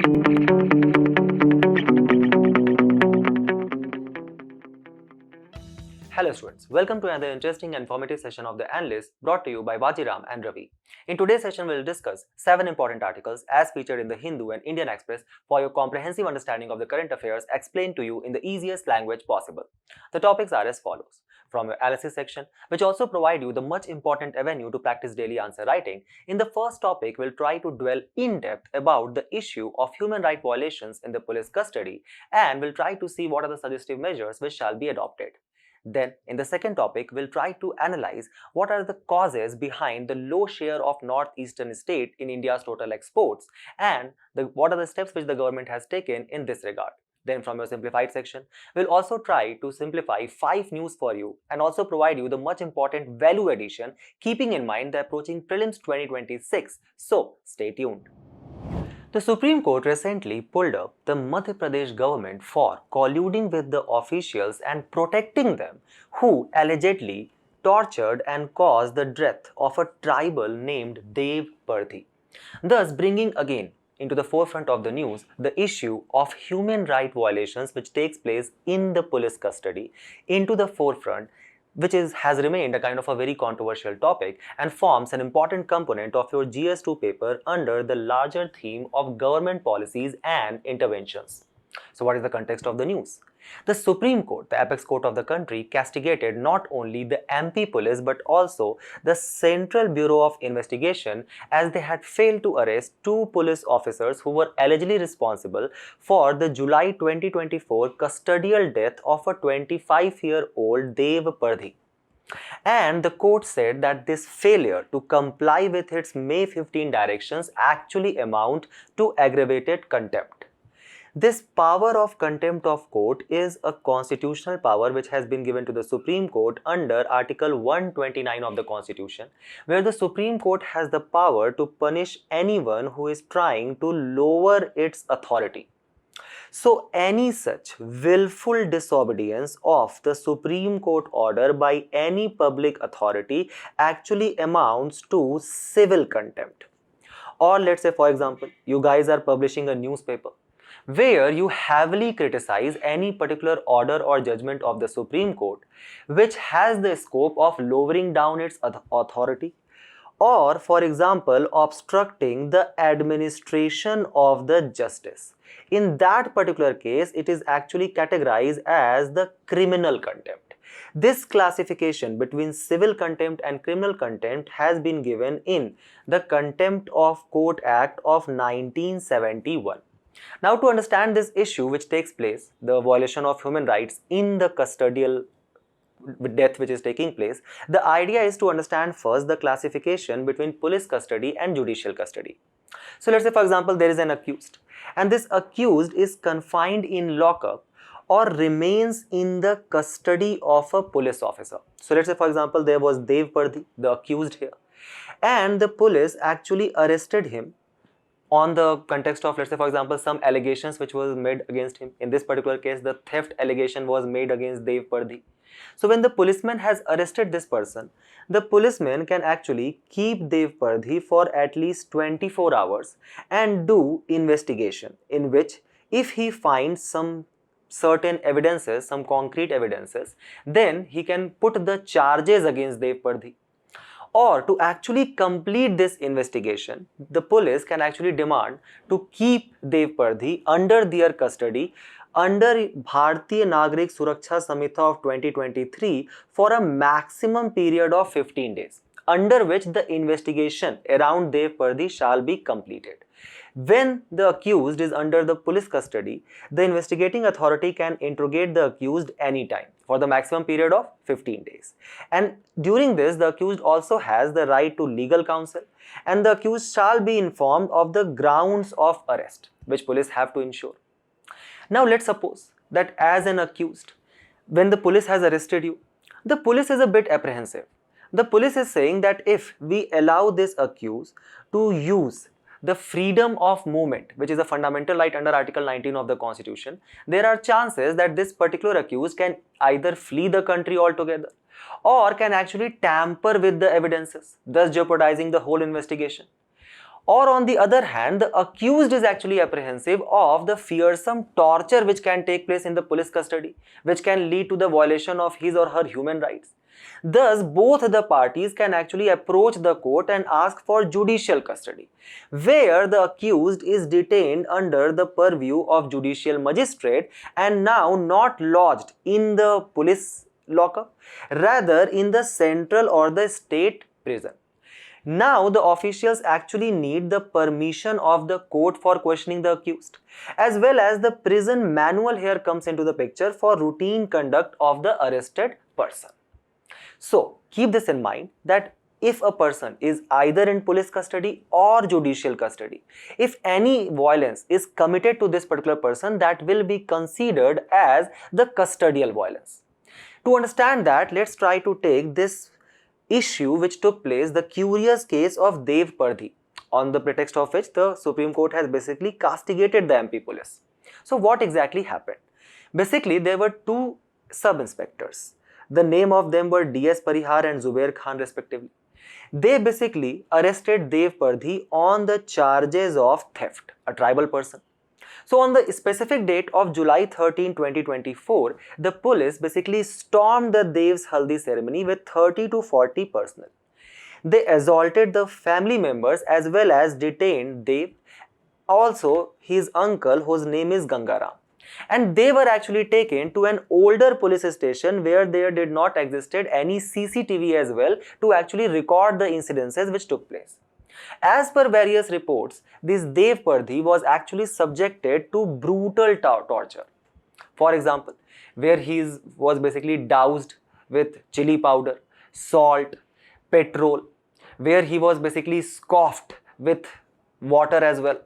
Hello students, welcome to another interesting and informative session of the Analyst brought to you by Vajiram and Ravi. In today's session, we will discuss 7 important articles as featured in the Hindu and Indian Express for your comprehensive understanding of the current affairs explained to you in the easiest language possible. The topics are as follows. From your analysis section, which also provide you the much important avenue to practice daily answer writing, in the first topic, we'll try to dwell in depth about the issue of human rights violations in the police custody and we'll try to see what are the suggestive measures which shall be adopted. Then, in the second topic, we'll try to analyze what are the causes behind the low share of northeastern state in India's total exports and what are the steps which the government has taken in this regard. Then from your simplified section, we'll also try to simplify 5 news for you and also provide you the much important value addition keeping in mind the approaching prelims 2026. So, stay tuned. The Supreme Court recently pulled up the Madhya Pradesh government for colluding with the officials and protecting them who allegedly tortured and caused the death of a tribal named Deva, Pardhi, thus bringing again into the forefront of the news the issue of human rights violations which takes place in the police custody into the forefront, which has remained a kind of a very controversial topic and forms an important component of your GS2 paper under the larger theme of government policies and interventions. So what is the context of the news? The Supreme Court, the apex court of the country, castigated not only the MP police but also the Central Bureau of Investigation as they had failed to arrest 2 police officers who were allegedly responsible for the July 2024 custodial death of a 25-year-old Deva Pardhi. And the court said that this failure to comply with its May 15 directions actually amount to aggravated contempt. This power of contempt of court is a constitutional power which has been given to the Supreme Court under Article 129 of the Constitution, where the Supreme Court has the power to punish anyone who is trying to lower its authority. So, any such willful disobedience of the Supreme Court order by any public authority actually amounts to civil contempt. Or let's say, for example, you guys are publishing a newspaper where you heavily criticize any particular order or judgment of the Supreme Court which has the scope of lowering down its authority or, for example, obstructing the administration of the justice. In that particular case, it is actually categorized as the criminal contempt. This classification between civil contempt and criminal contempt has been given in the Contempt of Court Act of 1971. Now, to understand this issue which takes place, the violation of human rights in the custodial death which is taking place, the idea is to understand first the classification between police custody and judicial custody. So, let's say for example, there is an accused and this accused is confined in lockup or remains in the custody of a police officer. So, let's say for example, there was Deva Pardhi, the accused here, and the police actually arrested him on the context of, let's say for example, some allegations which was made against him. In this particular case, the theft allegation was made against Deva Pardhi. So when the policeman has arrested this person, the policeman can actually keep Deva Pardhi for at least 24 hours and do investigation, in which if he finds some certain evidences, some concrete evidences, then he can put the charges against Deva Pardhi. Or to actually complete this investigation, the police can actually demand to keep Deva Pardhi under their custody under Bharatiya Nagrik Suraksha Samhita of 2023 for a maximum period of 15 days, under which the investigation around Deva Pardhi shall be completed. When the accused is under the police custody, the investigating authority can interrogate the accused anytime for the maximum period of 15 days. And during this, the accused also has the right to legal counsel and the accused shall be informed of the grounds of arrest which police have to ensure. Now let's suppose that as an accused, when the police has arrested you, the police is a bit apprehensive. The police is saying that if we allow this accused to use the freedom of movement, which is a fundamental right under Article 19 of the Constitution, there are chances that this particular accused can either flee the country altogether or can actually tamper with the evidences, thus jeopardizing the whole investigation. Or on the other hand, the accused is actually apprehensive of the fearsome torture which can take place in the police custody, which can lead to the violation of his or her human rights. Thus, both the parties can actually approach the court and ask for judicial custody, where the accused is detained under the purview of judicial magistrate and now not lodged in the police lockup, rather in the central or the state prison. Now the officials actually need the permission of the court for questioning the accused, as well as the prison manual here comes into the picture for routine conduct of the arrested person. So keep this in mind that if a person is either in police custody or judicial custody, if any violence is committed to this particular person, that will be considered as the custodial violence. To understand that, let's try to take this issue which took place, the curious case of Deva Pardhi, on the pretext of which the Supreme Court has basically castigated the MP police. So what exactly happened? Basically, there were two sub-inspectors. The name of them were DS Parihar and Zubair Khan respectively. They basically arrested Deva Pardhi on the charges of theft, a tribal person. So on the specific date of July 13, 2024, the police basically stormed the Dev's Haldi ceremony with 30 to 40 personnel. They assaulted the family members as well as detained Dev, also his uncle whose name is Gangaram. And they were actually taken to an older police station where there did not existed any CCTV as well to actually record the incidences which took place. As per various reports, this Deva Pardhi was actually subjected to brutal torture. For example, where he was basically doused with chili powder, salt, petrol, where he was basically scoffed with water as well.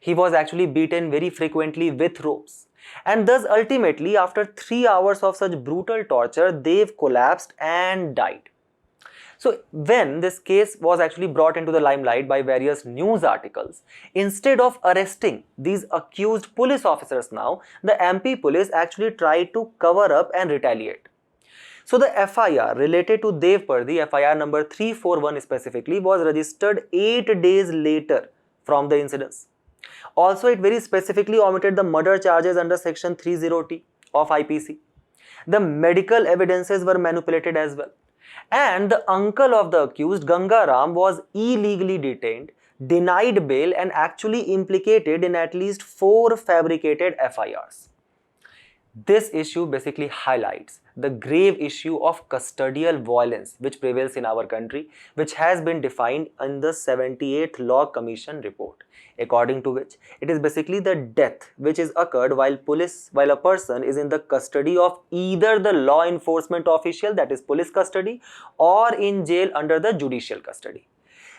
He was actually beaten very frequently with ropes. And thus ultimately, after 3 hours of such brutal torture, Dev collapsed and died. So when this case was actually brought into the limelight by various news articles, instead of arresting these accused police officers now, the MP police actually tried to cover up and retaliate. So the FIR related to Deva Pardhi, FIR number 341 specifically, was registered 8 days later from the incidents. Also, it very specifically omitted the murder charges under section 30T of IPC. The medical evidences were manipulated as well. And the uncle of the accused, Gangaram, was illegally detained, denied bail and actually implicated in at least 4 fabricated FIRs. This issue basically highlights the grave issue of custodial violence which prevails in our country, which has been defined in the 78th Law Commission report, according to which it is basically the death which is occurred while a person is in the custody of either the law enforcement official, that is police custody, or in jail under the judicial custody.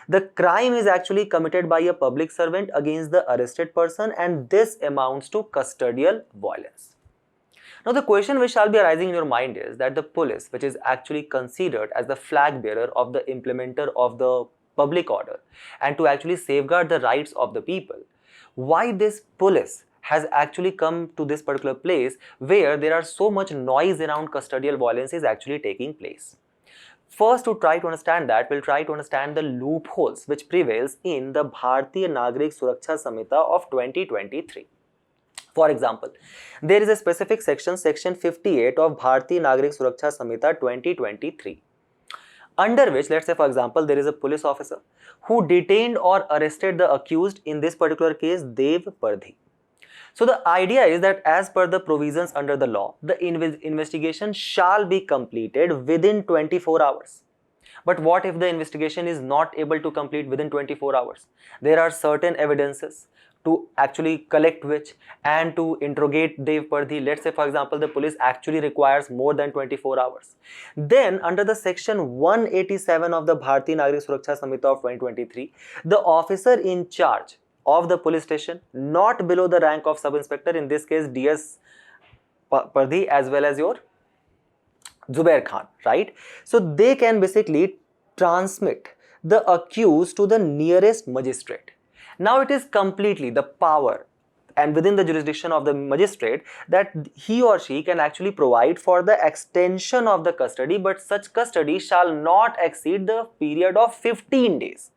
The crime is actually committed by a public servant against the arrested person, and this amounts to custodial violence. Now the question which shall be arising in your mind is that the police, which is actually considered as the flag bearer of the implementer of the public order and to actually safeguard the rights of the people, why this police has actually come to this particular place where there are so much noise around custodial violence is actually taking place. First, to try to understand that, we'll try to understand the loopholes which prevails in the Bharatiya Nagrik Suraksha Samhita of 2023. For example, there is a specific section 58 of Bharatiya Nagrik Suraksha Samhita 2023, under which, let's say for example, there is a police officer who detained or arrested the accused, in this particular case Deva Pardhi. So the idea is that as per the provisions under the law, the investigation shall be completed within 24 hours. But what if the investigation is not able to complete within 24 hours? There are certain evidences to actually collect which and to interrogate Deva Pardhi. Let's say for example, the police actually requires more than 24 hours. Then under the section 187 of the Bharatiya Nagrik Suraksha Samhita of 2023, the officer in charge of the police station, not below the rank of sub-inspector, in this case DS Pardhi as well as your Zubair Khan, right? So they can basically transmit the accused to the nearest magistrate. Now it is completely the power and within the jurisdiction of the magistrate that he or she can actually provide for the extension of the custody, but such custody shall not exceed the period of 15 days.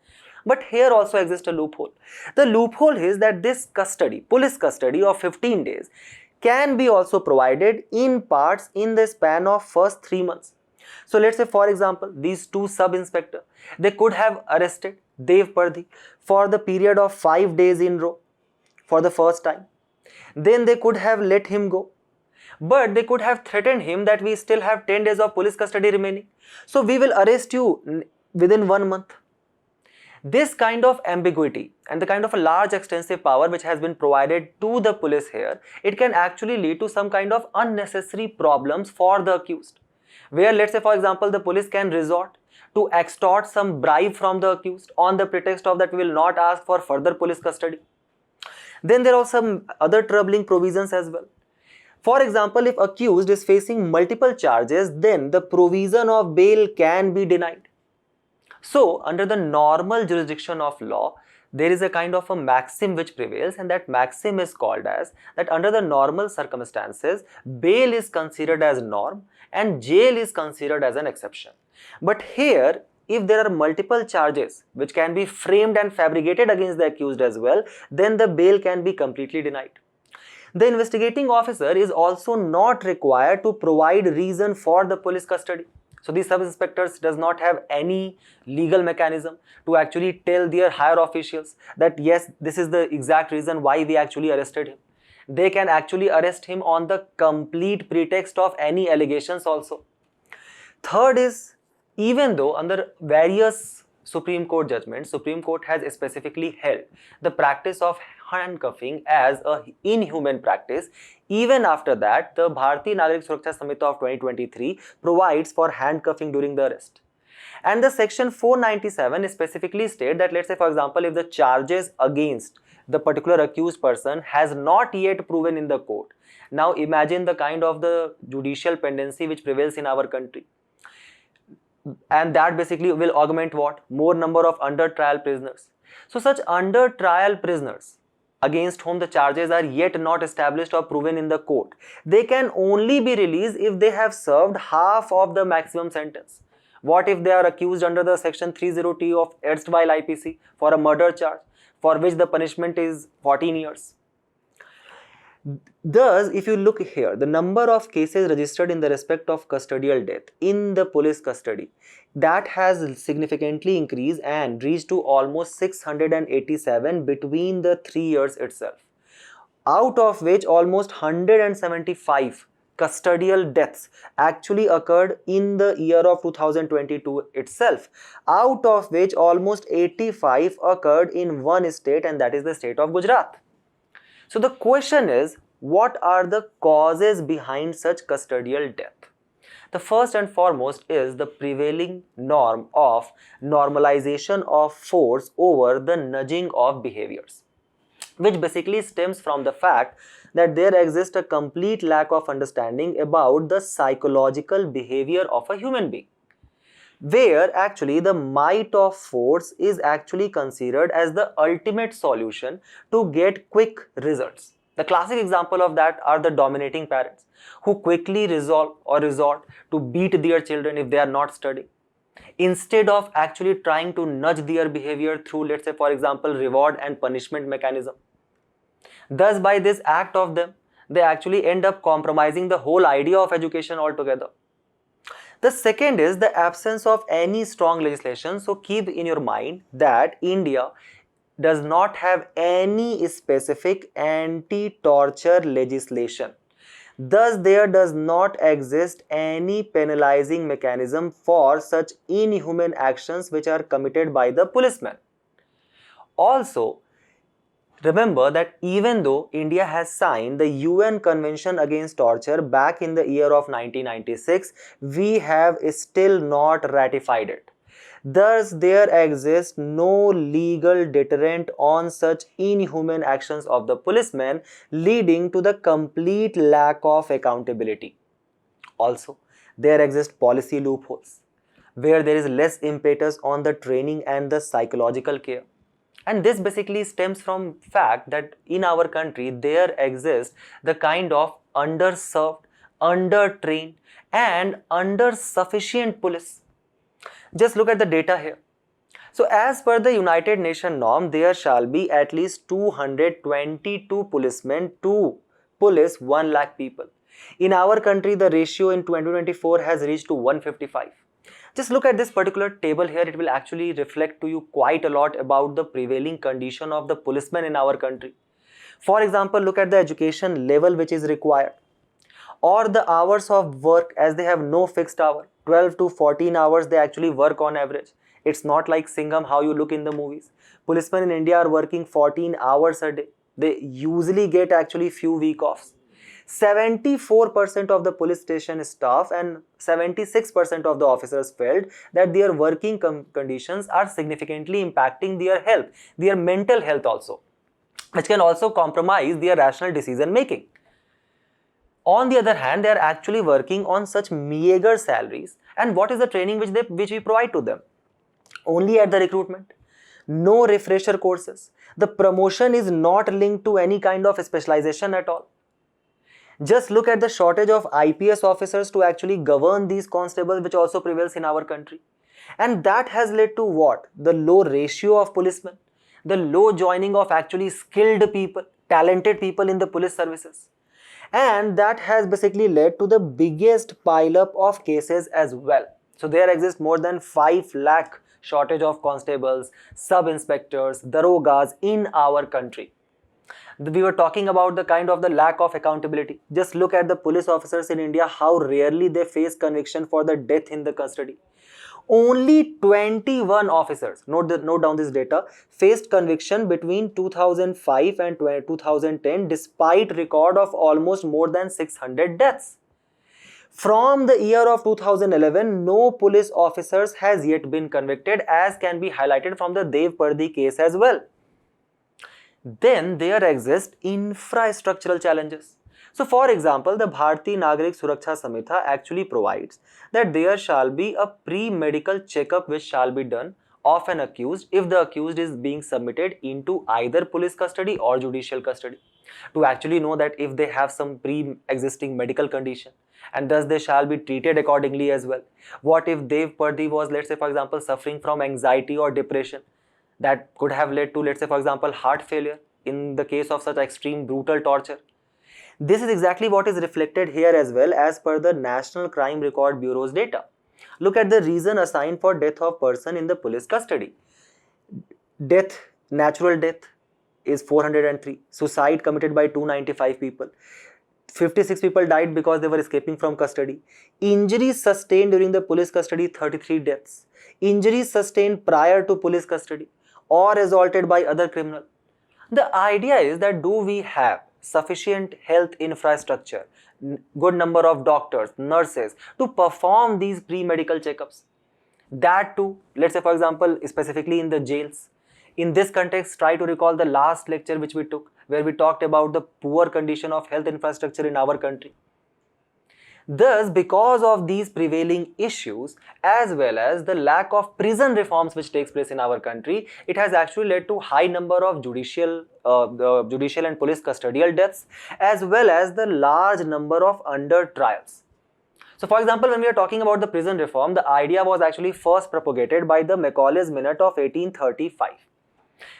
But here also exists a loophole. The loophole is that this custody, police custody of 15 days can be also provided in parts in the span of first 3 months. So let's say, for example, these two sub-inspector, they could have arrested Dev Pardhi for the period of 5 days in row for the first time. Then they could have let him go. But they could have threatened him that we still have 10 days of police custody remaining. So we will arrest you within 1 month. This kind of ambiguity and the kind of a large extensive power which has been provided to the police here, it can actually lead to some kind of unnecessary problems for the accused. Where, let's say, for example, the police can resort to extort some bribe from the accused on the pretext of that we will not ask for further police custody. Then there are some other troubling provisions as well. For example, if accused is facing multiple charges, then the provision of bail can be denied. So, under the normal jurisdiction of law, there is a kind of a maxim which prevails, and that maxim is called as that under the normal circumstances, bail is considered as norm and jail is considered as an exception. But here, if there are multiple charges which can be framed and fabricated against the accused as well, then the bail can be completely denied. The investigating officer is also not required to provide reason for the police custody. So these sub-inspectors does not have any legal mechanism to actually tell their higher officials that yes, this is the exact reason why we actually arrested him. They can actually arrest him on the complete pretext of any allegations also. Third is, even though under various Supreme Court judgments, Supreme Court has specifically held the practice of handcuffing as a inhuman practice, even after that, the Bharatiya Nagarik Suraksha Samhita of 2023 provides for handcuffing during the arrest. And the section 497 specifically states that, let's say, for example, if the charges against the particular accused person has not yet proven in the court. Now imagine the kind of the judicial pendency which prevails in our country. And that basically will augment what? More number of under trial prisoners. So such under trial prisoners against whom the charges are yet not established or proven in the court, they can only be released if they have served half of the maximum sentence. What if they are accused under the section 30T of erstwhile IPC for a murder charge, for which the punishment is 14 years? Thus, if you look here, the number of cases registered in the respect of custodial death in the police custody, that has significantly increased and reached to almost 687 between the 3 years itself. Out of which almost 175 custodial deaths actually occurred in the year of 2022 itself, out of which almost 85 occurred in one state, and that is the state of Gujarat. So the question is, what are the causes behind such custodial death? The first and foremost is the prevailing norm of normalization of force over the nudging of behaviors, which basically stems from the fact that there exists a complete lack of understanding about the psychological behavior of a human being, where actually the might of force is actually considered as the ultimate solution to get quick results. The classic example of that are the dominating parents who quickly resort to beat their children if they are not studying, instead of actually trying to nudge their behavior through, let's say, for example, reward and punishment mechanism. Thus, by this act of them, they actually end up compromising the whole idea of education altogether. The second is the absence of any strong legislation. So keep in your mind that India does not have any specific anti-torture legislation. Thus, there does not exist any penalizing mechanism for such inhuman actions which are committed by the policemen. Also, remember that even though India has signed the UN Convention Against Torture back in the year of 1996, we have still not ratified it. Thus, there exists no legal deterrent on such inhuman actions of the policemen, leading to the complete lack of accountability. Also, there exist policy loopholes, where there is less impetus on the training and the psychological care. And this basically stems from fact that in our country there exists the kind of underserved, undertrained and undersufficient police. Just look at the data here. So as per the United Nations norm, there shall be at least 222 policemen to police 1 lakh people. In our country, the ratio in 2024 has reached to 155. Just look at this particular table here. It will actually reflect to you quite a lot about the prevailing condition of the policemen in our country. For example, look at the education level which is required, or the hours of work, as they have no fixed hour. 12 to 14 hours they actually work on average. It's not like Singham, how you look in the movies. Policemen in India are working 14 hours a day. They usually get actually few week offs. 74% of the police station staff and 76% of the officers felt that their working conditions are significantly impacting their health, their mental health also, which can also compromise their rational decision making. On the other hand, they are actually working on such meager salaries. And what is the training which we provide to them? Only at the recruitment. No refresher courses. The promotion is not linked to any kind of specialization at all. Just look at the shortage of IPS officers to actually govern these constables, which also prevails in our country. And that has led to what? The low ratio of policemen, the low joining of actually skilled people, talented people in the police services. And that has basically led to the biggest pile-up of cases as well. So there exists more than 5 lakh shortage of constables, sub-inspectors, darogas in our country. We were talking about the kind of the lack of accountability. Just look at the police officers in India, how rarely they face conviction for the death in the custody. Only 21 officers, note down this data, faced conviction between 2005 and 2010 despite record of almost more than 600 deaths. From the year of 2011, no police officers has yet been convicted, as can be highlighted from the Deva Pardhi case as well. Then there exist infrastructural challenges. So for example, the Bharati Nagarik Suraksha Samhita actually provides that there shall be a pre-medical checkup which shall be done of an accused if the accused is being submitted into either police custody or judicial custody, to actually know that if they have some pre-existing medical condition, and thus they shall be treated accordingly as well. What if Deva Pardhi was, let's say for example, suffering from anxiety or depression that could have led to, let's say for example, heart failure in the case of such extreme brutal torture. This is exactly what is reflected here as well as per the National Crime Record Bureau's data. Look at the reason assigned for death of person in the police custody. Death, natural death is 403. Suicide committed by 295 people. 56 people died because they were escaping from custody. Injuries sustained during the police custody, 33 deaths. Injuries sustained prior to police custody or assaulted by other criminal. The idea is that do we have sufficient health infrastructure, good number of doctors, nurses to perform these pre-medical checkups? That too, let's say for example, specifically in the jails. In this context, try to recall the last lecture which we took, where we talked about the poor condition of health infrastructure in our country. Thus, because of these prevailing issues as well as the lack of prison reforms which takes place in our country, it has actually led to high number of judicial and police custodial deaths as well as the large number of under trials. So for example, when we are talking about the prison reform, the idea was actually first propagated by the Macaulay's Minute of 1835.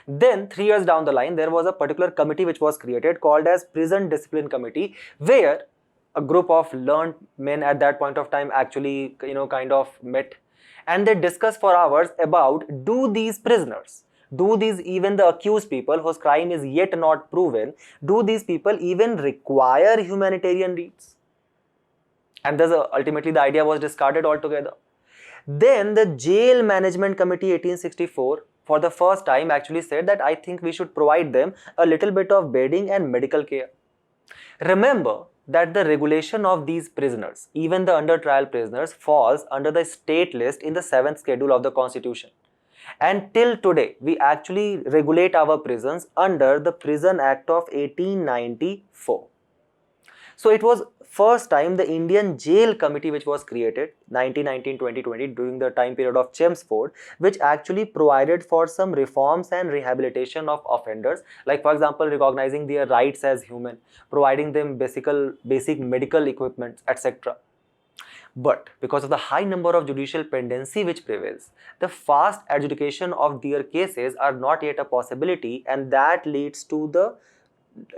Then 3 years down the line, there was a particular committee which was created called as Prison Discipline Committee, where a group of learned men at that point of time actually kind of met, and they discussed for hours about do these prisoners, do these, even the accused people whose crime is yet not proven, do these people even require humanitarian needs? And thus ultimately the idea was discarded altogether. Then the Jail Management Committee 1864 for the first time actually said that I think we should provide them a little bit of bedding and medical care. Remember that the regulation of these prisoners, even the under trial prisoners, falls under the state list in the 7th schedule of the Constitution. And till today, we actually regulate our prisons under the Prison Act of 1894. So it was first time the Indian Jail Committee which was created 1919-2020 during the time period of Chelmsford, which actually provided for some reforms and rehabilitation of offenders, like for example recognizing their rights as human, providing them basic medical equipment, etc. But because of the high number of judicial pendency which prevails, the fast adjudication of their cases are not yet a possibility, and that leads to the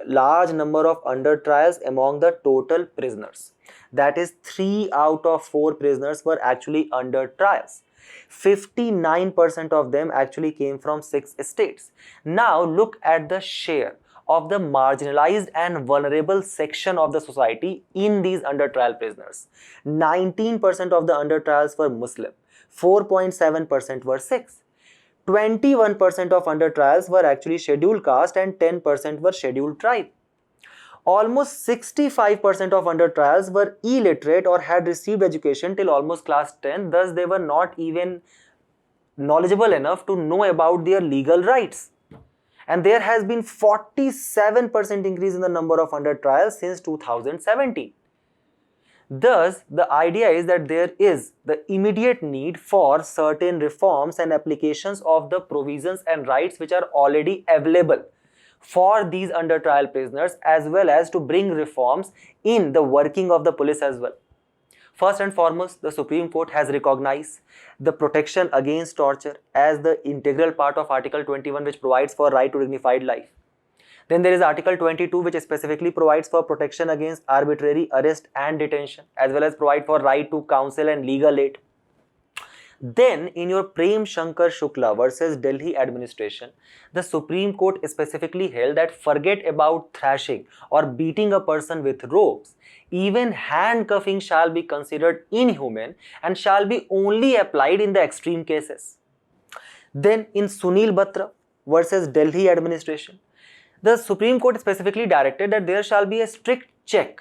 large number of under trials among the total prisoners. That is, 3 out of 4 prisoners were actually under trials. 59% of them actually came from 6 states. Now look at the share of the marginalized and vulnerable section of the society in these under trial prisoners. 19% of the under trials were Muslim, 4.7% were Sikhs. 21% of under trials were actually scheduled caste and 10% were scheduled tribe. Almost 65% of under trials were illiterate or had received education till almost class 10, thus they were not even knowledgeable enough to know about their legal rights. And there has been 47% increase in the number of under trials since 2017. Thus, the idea is that there is the immediate need for certain reforms and applications of the provisions and rights which are already available for these under trial prisoners, as well as to bring reforms in the working of the police as well. First and foremost, the Supreme Court has recognized the protection against torture as the integral part of Article 21, which provides for right to dignified life. Then there is Article 22, which specifically provides for protection against arbitrary arrest and detention, as well as provide for right to counsel and legal aid. Then in your Prem Shankar Shukla versus Delhi administration, the Supreme Court specifically held that forget about thrashing or beating a person with ropes, even handcuffing shall be considered inhumane and shall be only applied in the extreme cases. Then in Sunil Batra versus Delhi administration, the Supreme Court specifically directed that there shall be a strict check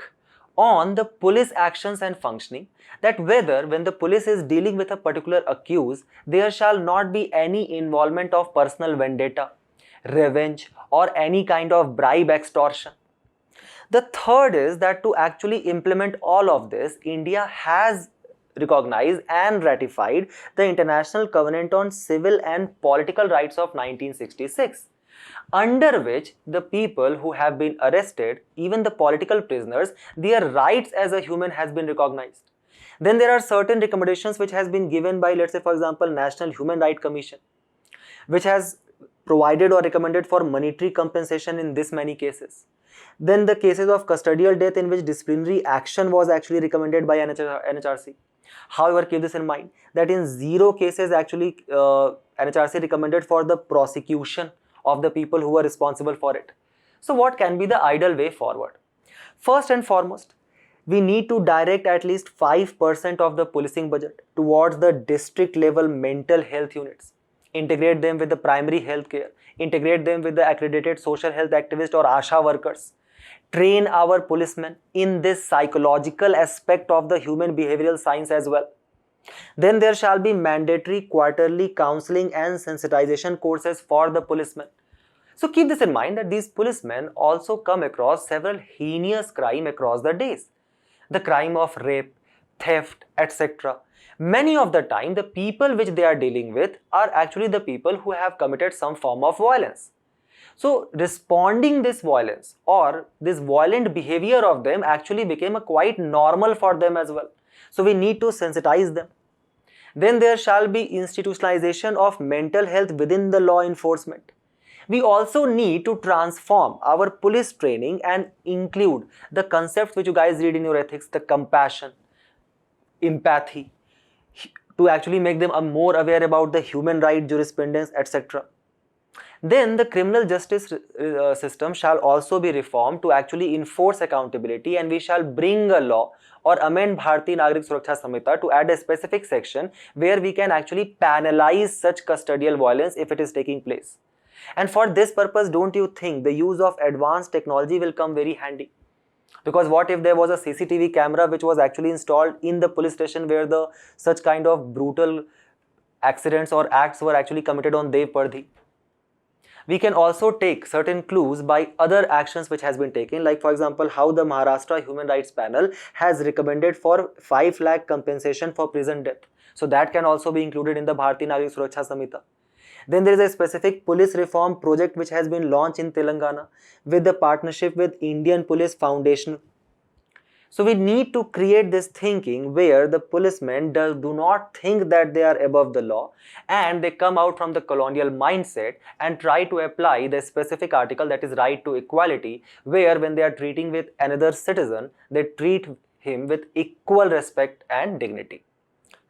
on the police actions and functioning, that whether when the police is dealing with a particular accused, there shall not be any involvement of personal vendetta, revenge, or any kind of bribe extortion. The third is that to actually implement all of this, India has recognized and ratified the International Covenant on Civil and Political Rights of 1966. Under which the people who have been arrested, even the political prisoners, their rights as a human has been recognized. Then there are certain recommendations which has been given by, let's say for example, National Human Rights Commission, which has provided or recommended for monetary compensation in this many cases. Then the cases of custodial death in which disciplinary action was actually recommended by NHRC. However, keep this in mind that in 0 cases actually NHRC recommended for the prosecution of the people who were responsible for it. So what can be the ideal way forward? First and foremost, we need to direct at least 5% of the policing budget towards the district level mental health units. Integrate them with the primary health care. Integrate them with the accredited social health activists or ASHA workers. Train our policemen in this psychological aspect of the human behavioral science as well. Then there shall be mandatory quarterly counseling and sensitization courses for the policemen. So keep this in mind that these policemen also come across several heinous crime across the days. The crime of rape, theft, etc. Many of the time, the people which they are dealing with are actually the people who have committed some form of violence. So responding this violence or this violent behavior of them actually became a quite normal for them as well. So we need to sensitize them. Then there shall be institutionalization of mental health within the law enforcement. We also need to transform our police training and include the concepts which you guys read in your ethics, the compassion, empathy, to actually make them more aware about the human right jurisprudence, etc. Then the criminal justice system shall also be reformed to actually enforce accountability, and we shall bring a law or amend Bharatiya Nagarik Suraksha Samhita to add a specific section where we can actually penalize such custodial violence if it is taking place. And for this purpose, don't you think the use of advanced technology will come very handy? Because what if there was a CCTV camera which was actually installed in the police station where the such kind of brutal accidents or acts were actually committed on Deva Pardhi? We can also take certain clues by other actions which has been taken, like for example how the Maharashtra Human Rights Panel has recommended for 5 lakh compensation for prison death. So that can also be included in the Bharatiya Nagarik Suraksha Samhita. Then there is a specific police reform project which has been launched in Telangana with the partnership with Indian Police Foundation. So we need to create this thinking where the policemen do not think that they are above the law, and they come out from the colonial mindset and try to apply the specific article, that is right to equality, where when they are treating with another citizen, they treat him with equal respect and dignity.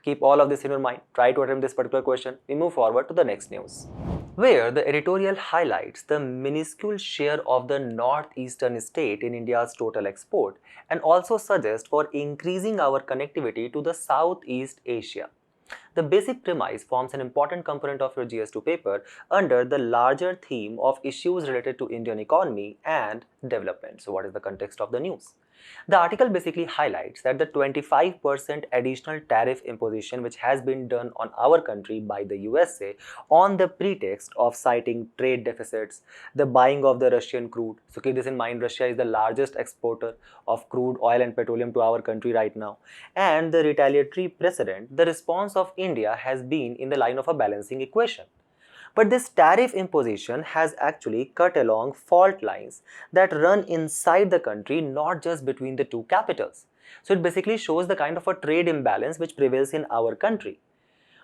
Keep all of this in your mind. Try to attempt this particular question. We move forward to the next news, where the editorial highlights the minuscule share of the northeastern state in India's total export and also suggests for increasing our connectivity to the Southeast Asia. The basic premise forms an important component of your GS2 paper under the larger theme of issues related to Indian economy and development. So what is the context of the news? The article basically highlights that the 25% additional tariff imposition which has been done on our country by the USA on the pretext of citing trade deficits, the buying of the Russian crude. So keep this in mind, Russia is the largest exporter of crude oil and petroleum to our country right now. And the retaliatory precedent, the response of India has been in the line of a balancing equation. But this tariff imposition has actually cut along fault lines that run inside the country, not just between the two capitals. So it basically shows the kind of a trade imbalance which prevails in our country.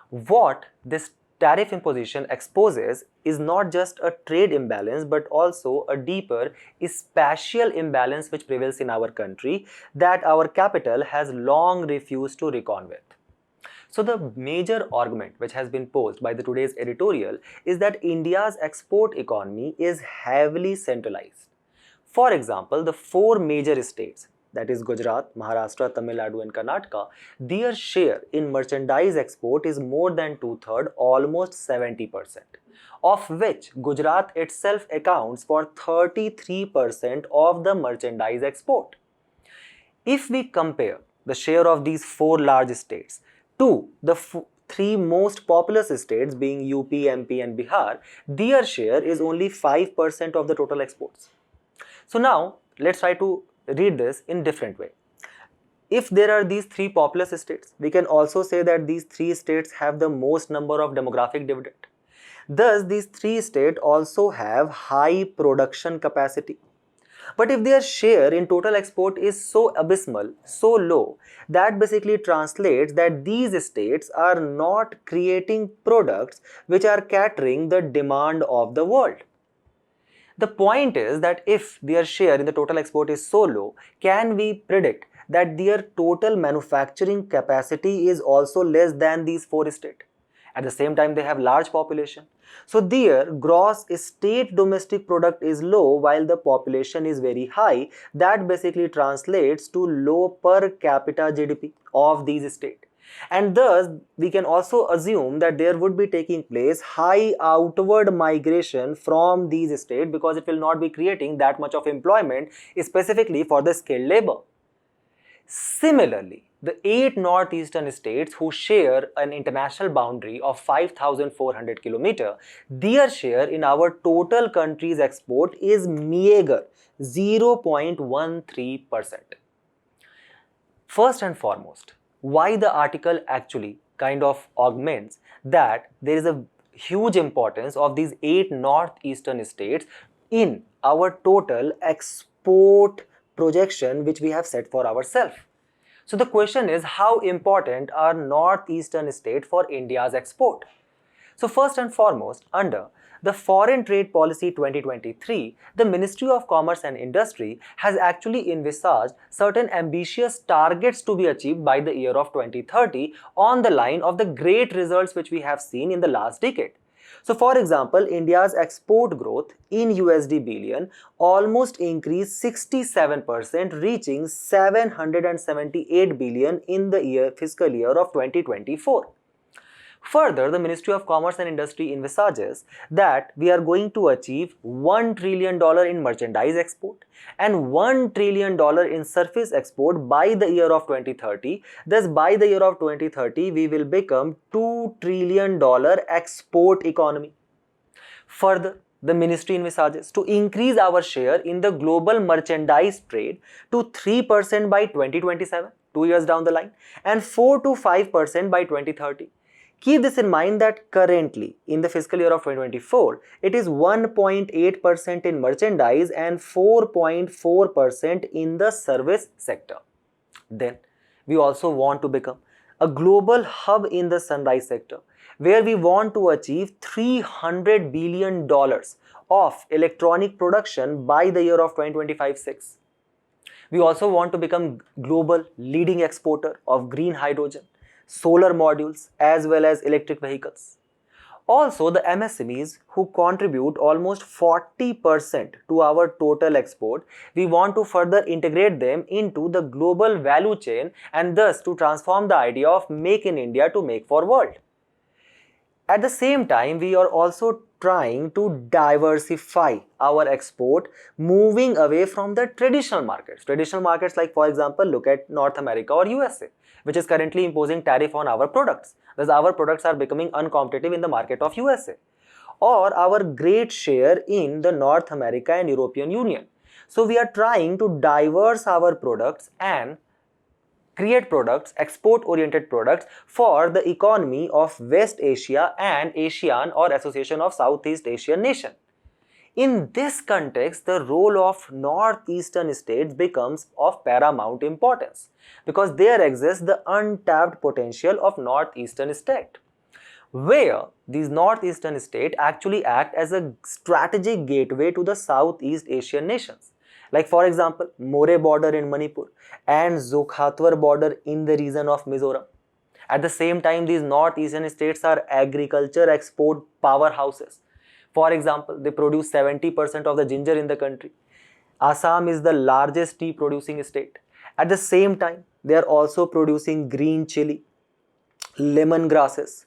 What this tariff imposition exposes is not just a trade imbalance but also a deeper spatial imbalance which prevails in our country that our capital has long refused to reckon with. So the major argument which has been posed by the today's editorial is that India's export economy is heavily centralized. For example, the four major states, that is Gujarat, Maharashtra, Tamil Nadu and Karnataka, their share in merchandise export is more than two-thirds, almost 70%, of which Gujarat itself accounts for 33% of the merchandise export. If we compare the share of these four large states to the three most populous states being UP, MP and Bihar, their share is only 5% of the total exports. So now let's try to read this in different way. If there are these three populous states, we can also say that these three states have the most number of demographic dividend. Thus, these three states also have high production capacity. But if their share in total export is so abysmal, so low, that basically translates that these states are not creating products which are catering the demand of the world. The point is that if their share in the total export is so low, can we predict that their total manufacturing capacity is also less than these four states? At the same time, they have large population. So their gross state domestic product is low while the population is very high. That basically translates to low per capita GDP of these states. And thus, we can also assume that there would be taking place high outward migration from these states because it will not be creating that much of employment specifically for the skilled labor. Similarly, the 8 northeastern states who share an international boundary of 5,400 km, their share in our total country's export is meager 0.13%. First and foremost, why the article actually kind of augments that there is a huge importance of these 8 northeastern states in our total export projection which we have set for ourselves. So the question is, how important are northeastern states for India's export? So first and foremost, under the Foreign Trade Policy 2023, the Ministry of Commerce and Industry has actually envisaged certain ambitious targets to be achieved by the year of 2030 on the line of the great results which we have seen in the last decade. So for example, India's export growth in USD billion almost increased 67%, reaching 778 billion in the fiscal year of 2024. Further, the Ministry of Commerce and Industry envisages that we are going to achieve $1 trillion in merchandise export and $1 trillion in service export by the year of 2030. Thus, by the year of 2030, we will become $2 trillion export economy. Further, the ministry envisages to increase our share in the global merchandise trade to 3% by 2027, 2 years down the line, and 4 to 5% by 2030. Keep this in mind that currently in the fiscal year of 2024, it is 1.8% in merchandise and 4.4% in the service sector. Then we also want to become a global hub in the sunrise sector, where we want to achieve $300 billion of electronic production by the year of 2025-6. We also want to become global leading exporter of green hydrogen, solar modules as well as electric vehicles. Also, the MSMEs who contribute almost 40% to our total export, we want to further integrate them into the global value chain and thus to transform the idea of Make in India to Make for World. At the same time, we are also trying to diversify our export, moving away from the traditional markets. Traditional markets like, for example, look at North America or USA, which is currently imposing tariff on our products. Thus, our products are becoming uncompetitive in the market of USA. Or our great share in the North America and European Union. So, we are trying to diverse our products and create products, export-oriented products for the economy of West Asia and ASEAN or Association of Southeast Asian Nations. In this context, the role of northeastern states becomes of paramount importance because there exists the untapped potential of northeastern state, where these northeastern states actually act as a strategic gateway to the Southeast Asian nations. Like for example, More border in Manipur and Zokhatwar border in the region of Mizoram. At the same time, these northeastern states are agriculture export powerhouses. For example, they produce 70% of the ginger in the country. Assam is the largest tea producing state. At the same time, they are also producing green chili, lemongrasses,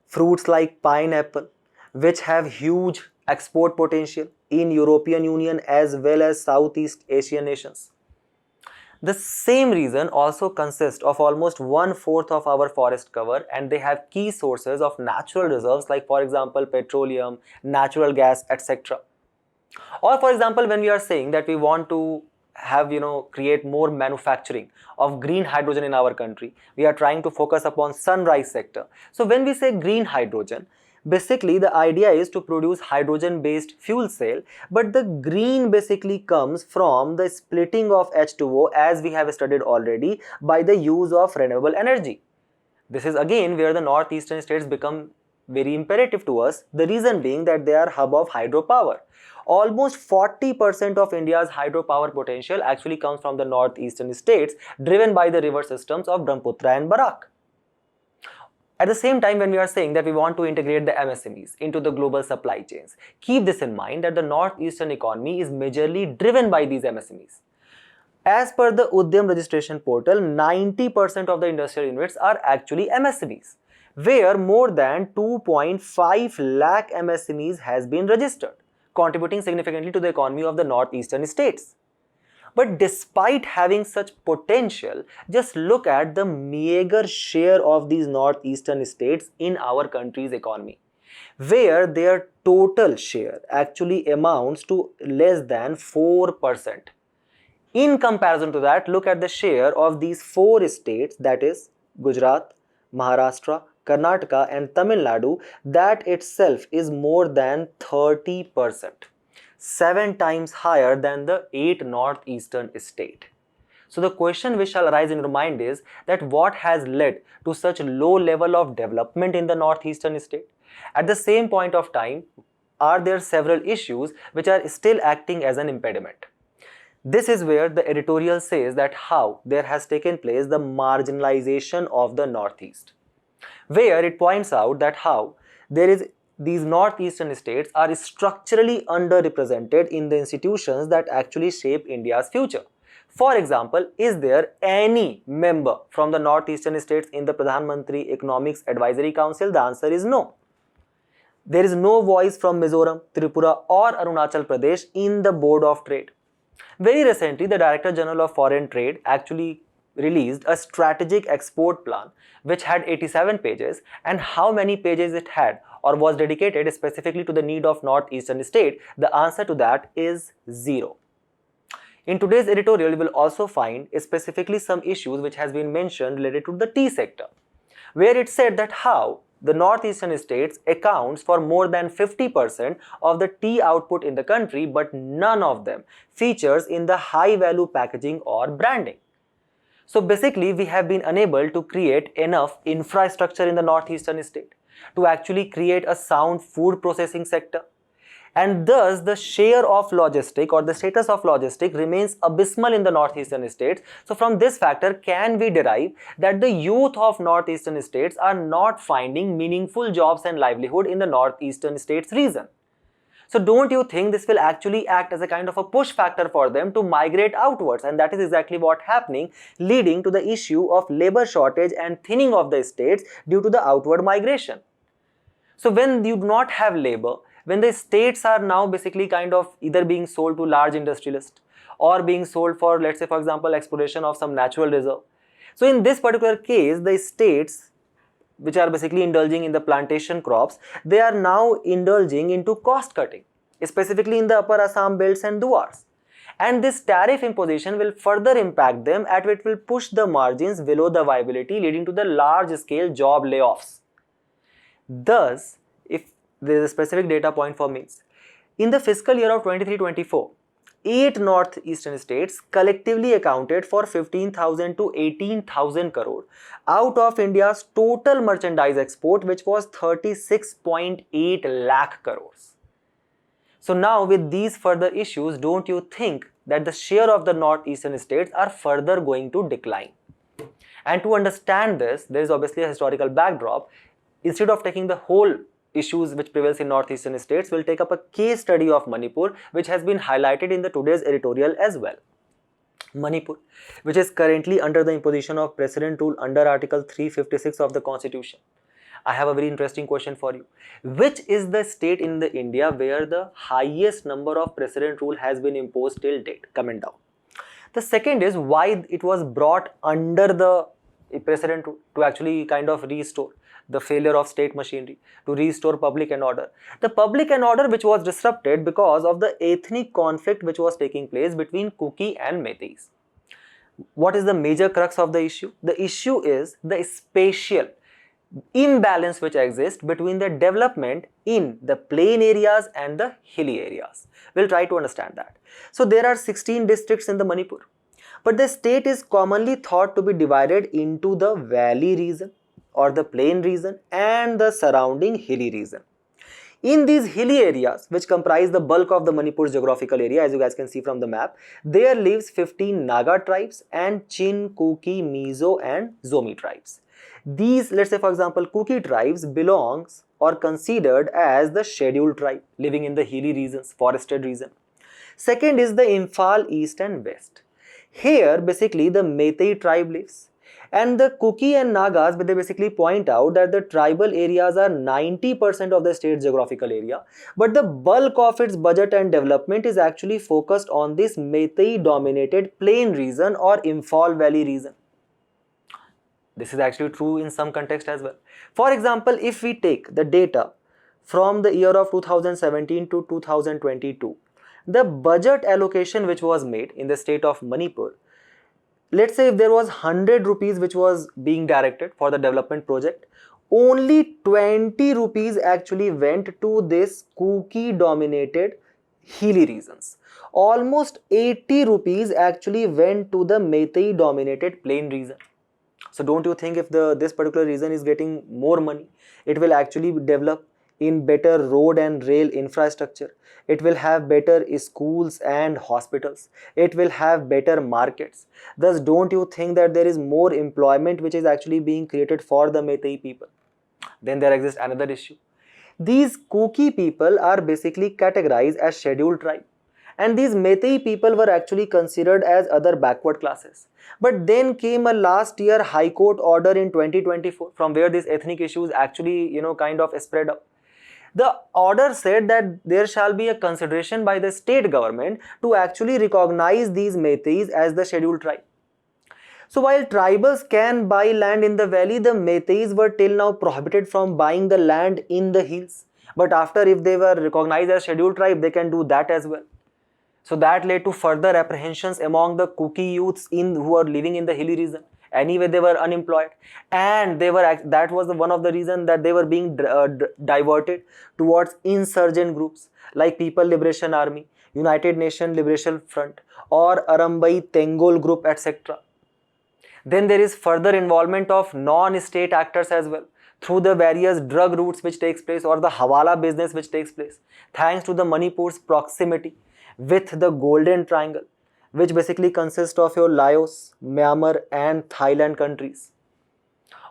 fruits like pineapple, which have huge export potential in European Union as well as Southeast Asian nations. The same region also consists of almost 1/4 of our forest cover, and they have key sources of natural reserves like for example petroleum, natural gas, etc. Or for example, when we are saying that we want to have create more manufacturing of green hydrogen in our country, we are trying to focus upon sunrise sector. So when we say green hydrogen, basically the idea is to produce hydrogen based fuel cell, but the green basically comes from the splitting of H2O, as we have studied already, by the use of renewable energy. This is again where the northeastern states become very imperative to us, the reason being that they are hub of hydropower. Almost 40% of India's hydropower potential actually comes from the northeastern states, driven by the river systems of Brahmaputra and Barak. At the same time, when we are saying that we want to integrate the MSMEs into the global supply chains, keep this in mind that the northeastern economy is majorly driven by these MSMEs. As per the Udyam registration portal, 90% of the industrial units are actually MSMEs, where more than 2.5 lakh MSMEs has been registered, contributing significantly to the economy of the northeastern states. But despite having such potential, just look at the meager share of these northeastern states in our country's economy, where their total share actually amounts to less than 4%. In comparison to that, look at the share of these 4 states, that is Gujarat, Maharashtra, Karnataka and Tamil Nadu, that itself is more than 30%. 7 times higher than the 8 northeastern states. So the question which shall arise in your mind is that what has led to such low level of development in the northeastern state? At the same point of time, are there several issues which are still acting as an impediment? This is where the editorial says that how there has taken place the marginalization of the Northeast, where it points out that how these northeastern states are structurally underrepresented in the institutions that actually shape India's future. For example, is there any member from the northeastern states in the Pradhan Mantri Economics Advisory Council? The answer is no. There is no voice from Mizoram, Tripura or Arunachal Pradesh in the Board of Trade. Very recently, the Director General of Foreign Trade actually released a strategic export plan which had 87 pages, and how many pages it had or was dedicated specifically to the need of northeastern state, the answer to that is 0. In today's editorial, you will also find specifically some issues which has been mentioned related to the tea sector, where it said that how the northeastern states accounts for more than 50% of the tea output in the country, but none of them features in the high value packaging or branding. So basically, we have been unable to create enough infrastructure in the northeastern state to actually create a sound food processing sector. And thus, the share of logistic or the status of logistic remains abysmal in the northeastern states. So from this factor, can we derive that the youth of northeastern states are not finding meaningful jobs and livelihood in the northeastern states region? So don't you think this will actually act as a kind of a push factor for them to migrate outwards? And that is exactly what happening, leading to the issue of labor shortage and thinning of the states due to the outward migration. So when you do not have labor, when the states are now basically kind of either being sold to large industrialists or being sold for, let's say for example, exploration of some natural reserve. So in this particular case, the states which are basically indulging in the plantation crops, they are now indulging into cost cutting, specifically in the upper Assam belts and Duars. And this tariff imposition will further impact them and it will push the margins below the viability, leading to the large scale job layoffs. Thus, if there is a specific data point for me, in the fiscal year of 23-24, 8 northeastern states collectively accounted for 15,000 to 18,000 crore out of India's total merchandise export, which was 36.8 lakh crores. So now with these further issues, don't you think that the share of the northeastern states are further going to decline? And to understand this, there is obviously a historical backdrop. Instead of taking the whole issues which prevails in northeastern states, will take up a case study of Manipur, which has been highlighted in the today's editorial as well. Manipur, which is currently under the imposition of precedent rule under Article 356 of the Constitution. I have a very interesting question for you. Which is the state in the India where the highest number of precedent rule has been imposed till date? Comment down. The second is why it was brought under the precedent rule, to actually kind of restore the failure of state machinery, to restore public and order. The public and order which was disrupted because of the ethnic conflict which was taking place between Kuki and Meiteis. What is the major crux of the issue? The issue is the spatial imbalance which exists between the development in the plain areas and the hilly areas. We'll try to understand that. So there are 16 districts in the Manipur, but the state is commonly thought to be divided into the valley region or the plain region and the surrounding hilly region. In these hilly areas, which comprise the bulk of the Manipur's geographical area, as you guys can see from the map, there lives 15 Naga tribes and Chin, Kuki, Mizo and Zomi tribes. These, let's say for example, Kuki tribes belongs or considered as the scheduled tribe living in the hilly regions, forested region. Second is the Imphal East and West. Here basically the Meitei tribe lives. And the Kuki and Nagas, they basically point out that the tribal areas are 90% of the state's geographical area, but the bulk of its budget and development is actually focused on this Meitei dominated plain region or Imphal Valley region. This is actually true in some context as well. For example, if we take the data from the year of 2017 to 2022, the budget allocation which was made in the state of Manipur, let's say if there was 100 rupees which was being directed for the development project, only 20 rupees actually went to this Kuki dominated hilly regions. Almost 80 rupees actually went to the Meitei dominated plain region. So don't you think if this particular region is getting more money, it will actually develop in better road and rail infrastructure. It will have better schools and hospitals. It will have better markets. Thus, don't you think that there is more employment which is actually being created for the Meitei people? Then there exists another issue. These Kuki people are basically categorized as scheduled tribe. And these Meitei people were actually considered as other backward classes. But then came a last year High Court order in 2024 from where these ethnic issues actually, kind of spread out. The order said that there shall be a consideration by the state government to actually recognize these Meiteis as the scheduled tribe. So while tribals can buy land in the valley, the Meiteis were till now prohibited from buying the land in the hills. But after, if they were recognized as scheduled tribe, they can do that as well. So that led to further apprehensions among the Kuki youths who are living in the hilly region. Anyway, they were unemployed, and that was one of the reasons that they were being diverted towards insurgent groups like People Liberation Army, United Nations Liberation Front or Arambai Tengol group, etc. Then there is further involvement of non-state actors as well through the various drug routes which takes place or the Hawala business which takes place, thanks to the Manipur's proximity with the Golden Triangle, which basically consists of your Laos, Myanmar and Thailand countries.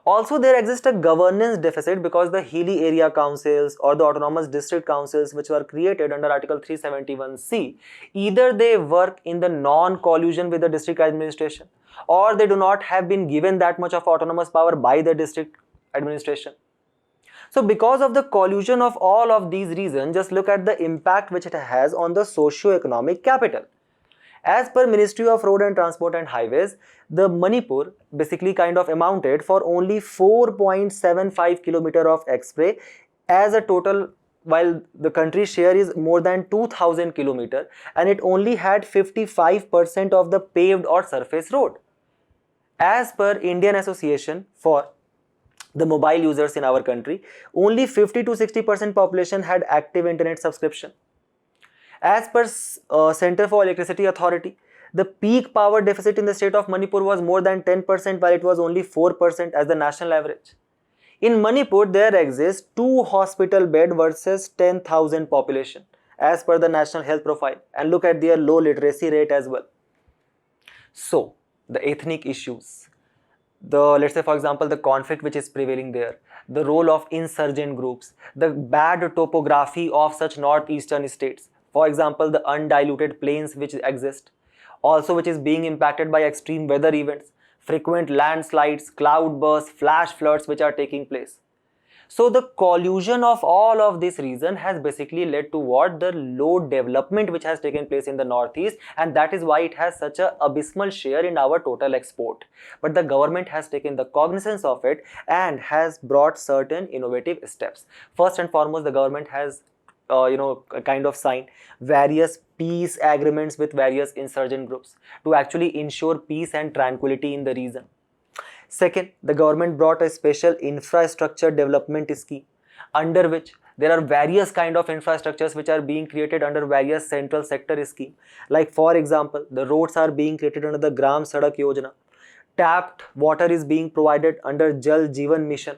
Also, there exists a governance deficit because the hilly area councils or the autonomous district councils which were created under Article 371C, either they work in the non-collusion with the district administration or they do not have been given that much of autonomous power by the district administration. So because of the collusion of all of these reasons, just look at the impact which it has on the socio-economic capital. As per Ministry of Road and Transport and Highways, the Manipur basically kind of amounted for only 4.75 kilometer of expressway as a total, while the country's share is more than 2000 kilometer and it only had 55% of the paved or surface road. As per Indian Association for the mobile users in our country, only 50 to 60% population had active internet subscription. As per Center for Electricity Authority, the peak power deficit in the state of Manipur was more than 10% while it was only 4% as the national average. In Manipur, there exists 2 hospital bed versus 10,000 population as per the national health profile, and look at their low literacy rate as well. So, the ethnic issues, let's say for example the conflict which is prevailing there, the role of insurgent groups, the bad topography of such northeastern states, for example the undiluted plains which exist, also which is being impacted by extreme weather events, frequent landslides, cloud bursts, flash floods which are taking place. So the collusion of all of this reason has basically led to what? The low development which has taken place in the northeast, and that is why it has such a abysmal share in our total export. But the government has taken the cognizance of it and has brought certain innovative steps. First and foremost, the government has kind of signed various peace agreements with various insurgent groups to actually ensure peace and tranquility in the region. Second, the government brought a special infrastructure development scheme under which there are various kind of infrastructures which are being created under various central sector scheme. Like for example, the roads are being created under the Gram Sadak Yojana. Tapped water is being provided under Jal Jeevan Mission.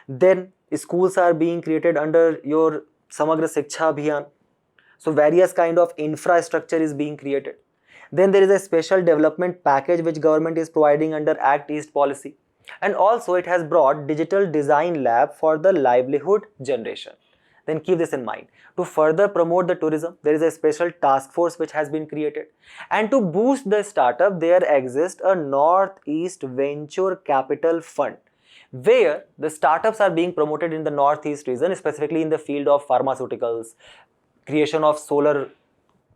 Then schools are being created under your Samagra Shiksha Abhiyan. So various kind of infrastructure is being created. Then there is a special development package which government is providing under Act East policy. And also it has brought digital design lab for the livelihood generation. Then keep this in mind. To further promote the tourism, there is a special task force which has been created. And to boost the startup, there exists a Northeast Venture Capital Fund, where the startups are being promoted in the Northeast region, specifically in the field of pharmaceuticals, creation of solar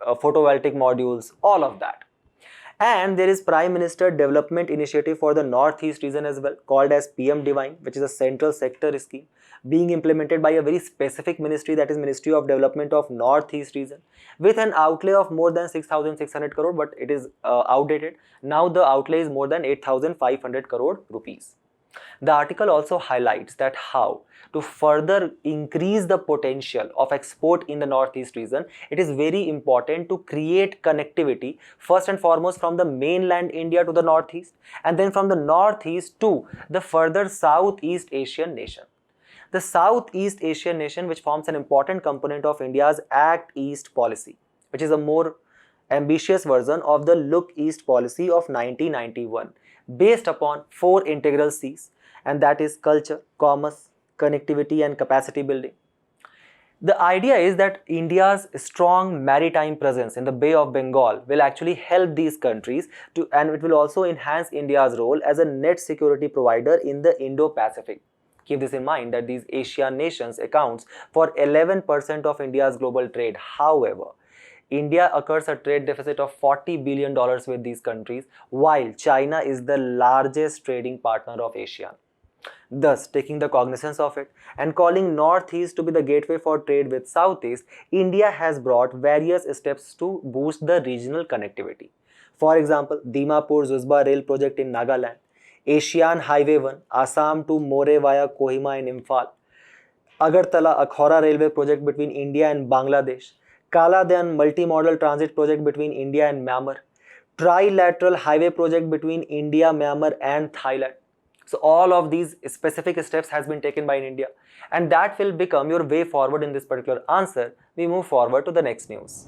photovoltaic modules, all of that. And there is Prime Minister Development Initiative for the Northeast region as well, called as PM Divine, which is a central sector scheme being implemented by a very specific ministry, that is Ministry of Development of Northeast region, with an outlay of more than 6,600 crore, but it is outdated. Now the outlay is more than 8,500 crore rupees. The article also highlights that how to further increase the potential of export in the Northeast region, it is very important to create connectivity first and foremost from the mainland India to the Northeast, and then from the Northeast to the further Southeast Asian nation. The Southeast Asian nation, which forms an important component of India's Act East policy, which is a more ambitious version of the Look East policy of 1991, based upon 4 integral C's, and that is culture, commerce, connectivity and capacity building. The idea is that India's strong maritime presence in the Bay of Bengal will actually help these countries to, and it will also enhance India's role as a net security provider in the Indo-Pacific. Keep this in mind that these Asian nations accounts for 11% of India's global trade. However, India occurs a trade deficit of $40 billion with these countries, while China is the largest trading partner of Asia. Thus, taking the cognizance of it and calling Northeast to be the gateway for trade with Southeast, India has brought various steps to boost the regional connectivity. For example, Dimapur-Zuzba rail project in Nagaland, Asian Highway 1, Assam to More via Kohima in Imphal, Agartala-Akhora railway project between India and Bangladesh, Kaladan multimodal transit project between India and Myanmar, trilateral highway project between India, Myanmar and Thailand. So all of these specific steps has been taken by India, and that will become your way forward in this particular answer. We move forward to the next news,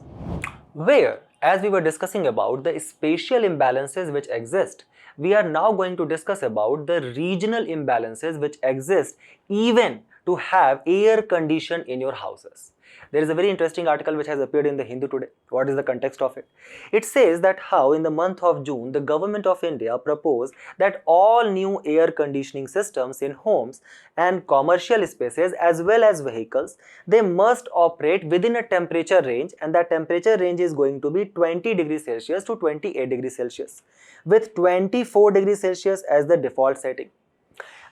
where, as we were discussing about the spatial imbalances which exist, we are now going to discuss about the regional imbalances which exist even to have air condition in your houses. There is a very interesting article which has appeared in the Hindu today. What is the context of it? It says that how in the month of June, the government of India proposed that all new air conditioning systems in homes and commercial spaces as well as vehicles, they must operate within a temperature range, and that temperature range is going to be 20 degrees Celsius to 28 degrees Celsius, with 24 degrees Celsius as the default setting.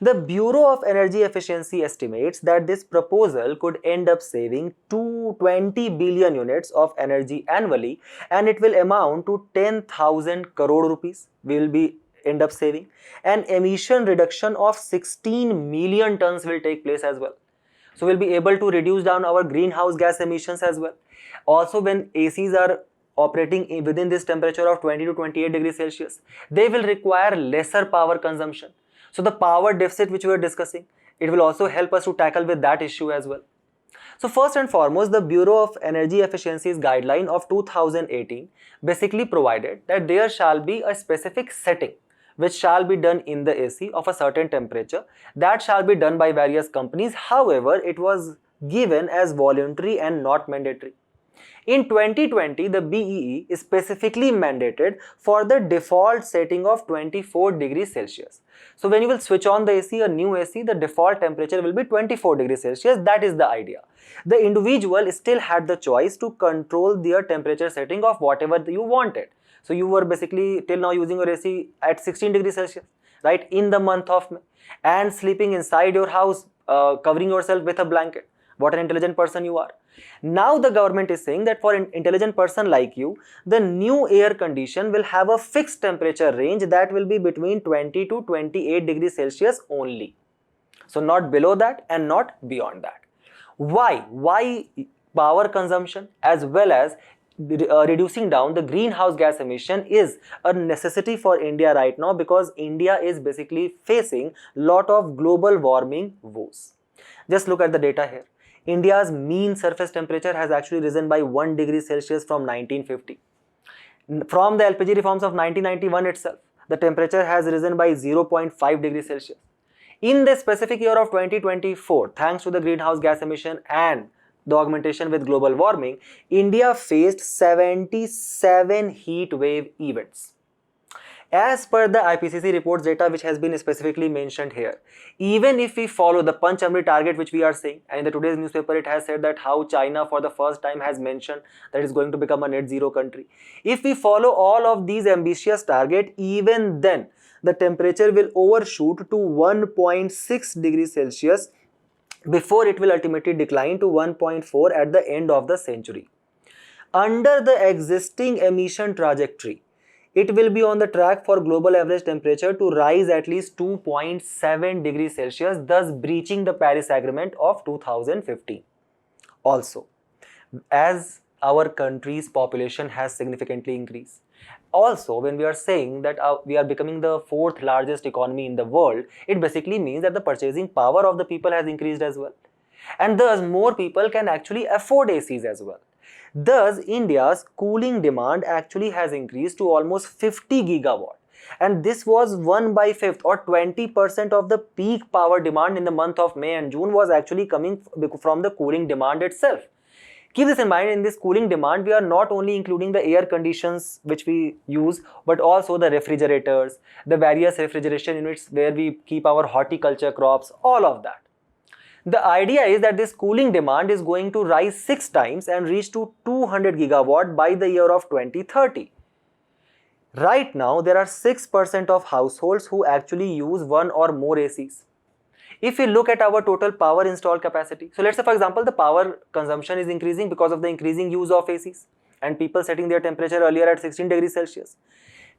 The Bureau of Energy Efficiency estimates that this proposal could end up saving 220 billion units of energy annually, and it will amount to 10,000 crore rupees will be end up saving. An emission reduction of 16 million tons will take place as well. So we'll be able to reduce down our greenhouse gas emissions as well. Also, when ACs are operating within this temperature of 20 to 28 degrees Celsius, they will require lesser power consumption. So the power deficit which we are discussing, it will also help us to tackle with that issue as well. So first and foremost, the Bureau of Energy Efficiency's guideline of 2018 basically provided that there shall be a specific setting which shall be done in the AC of a certain temperature. That shall be done by various companies. However, it was given as voluntary and not mandatory. In 2020, the BEE is specifically mandated for the default setting of 24 degrees Celsius. So when you will switch on the AC, a new AC, the default temperature will be 24 degrees Celsius. That is the idea. The individual still had the choice to control their temperature setting of whatever you wanted. So you were basically till now using your AC at 16 degrees Celsius, right, in the month of May, and sleeping inside your house, covering yourself with a blanket. What an intelligent person you are. Now the government is saying that for an intelligent person like you, the new air condition will have a fixed temperature range that will be between 20 to 28 degrees Celsius only. So not below that and not beyond that. Why? Why power consumption as well as reducing down the greenhouse gas emission is a necessity for India right now, because India is basically facing lot of global warming woes. Just look at the data here. India's mean surface temperature has actually risen by 1 degree Celsius from 1950. From the LPG reforms of 1991 itself, the temperature has risen by 0.5 degrees Celsius. In the specific year of 2024, thanks to the greenhouse gas emission and the augmentation with global warming, India faced 77 heat wave events. As per the IPCC reports data which has been specifically mentioned here, even if we follow the Panchamri target which we are saying, and in the today's newspaper it has said that how China for the first time has mentioned that it's going to become a net zero country. If we follow all of these ambitious targets, even then the temperature will overshoot to 1.6 degrees Celsius before it will ultimately decline to 1.4 at the end of the century. Under the existing emission trajectory, it will be on the track for global average temperature to rise at least 2.7 degrees Celsius, thus breaching the Paris Agreement of 2015. Also, as our country's population has significantly increased, also when we are saying that we are becoming the 4th largest economy in the world, it basically means that the purchasing power of the people has increased as well. And thus more people can actually afford ACs as well. Thus, India's cooling demand actually has increased to almost 50 gigawatt, and this was 1/5 or 20% of the peak power demand in the month of May and June was actually coming from the cooling demand itself. Keep this in mind, in this cooling demand, we are not only including the air conditions which we use, but also the refrigerators, the various refrigeration units where we keep our horticulture crops, all of that. The idea is that this cooling demand is going to rise 6 times and reach to 200 gigawatt by the year of 2030. Right now, there are 6% of households who actually use one or more ACs. If we look at our total power installed capacity, so let's say for example, the power consumption is increasing because of the increasing use of ACs and people setting their temperature earlier at 16 degrees Celsius.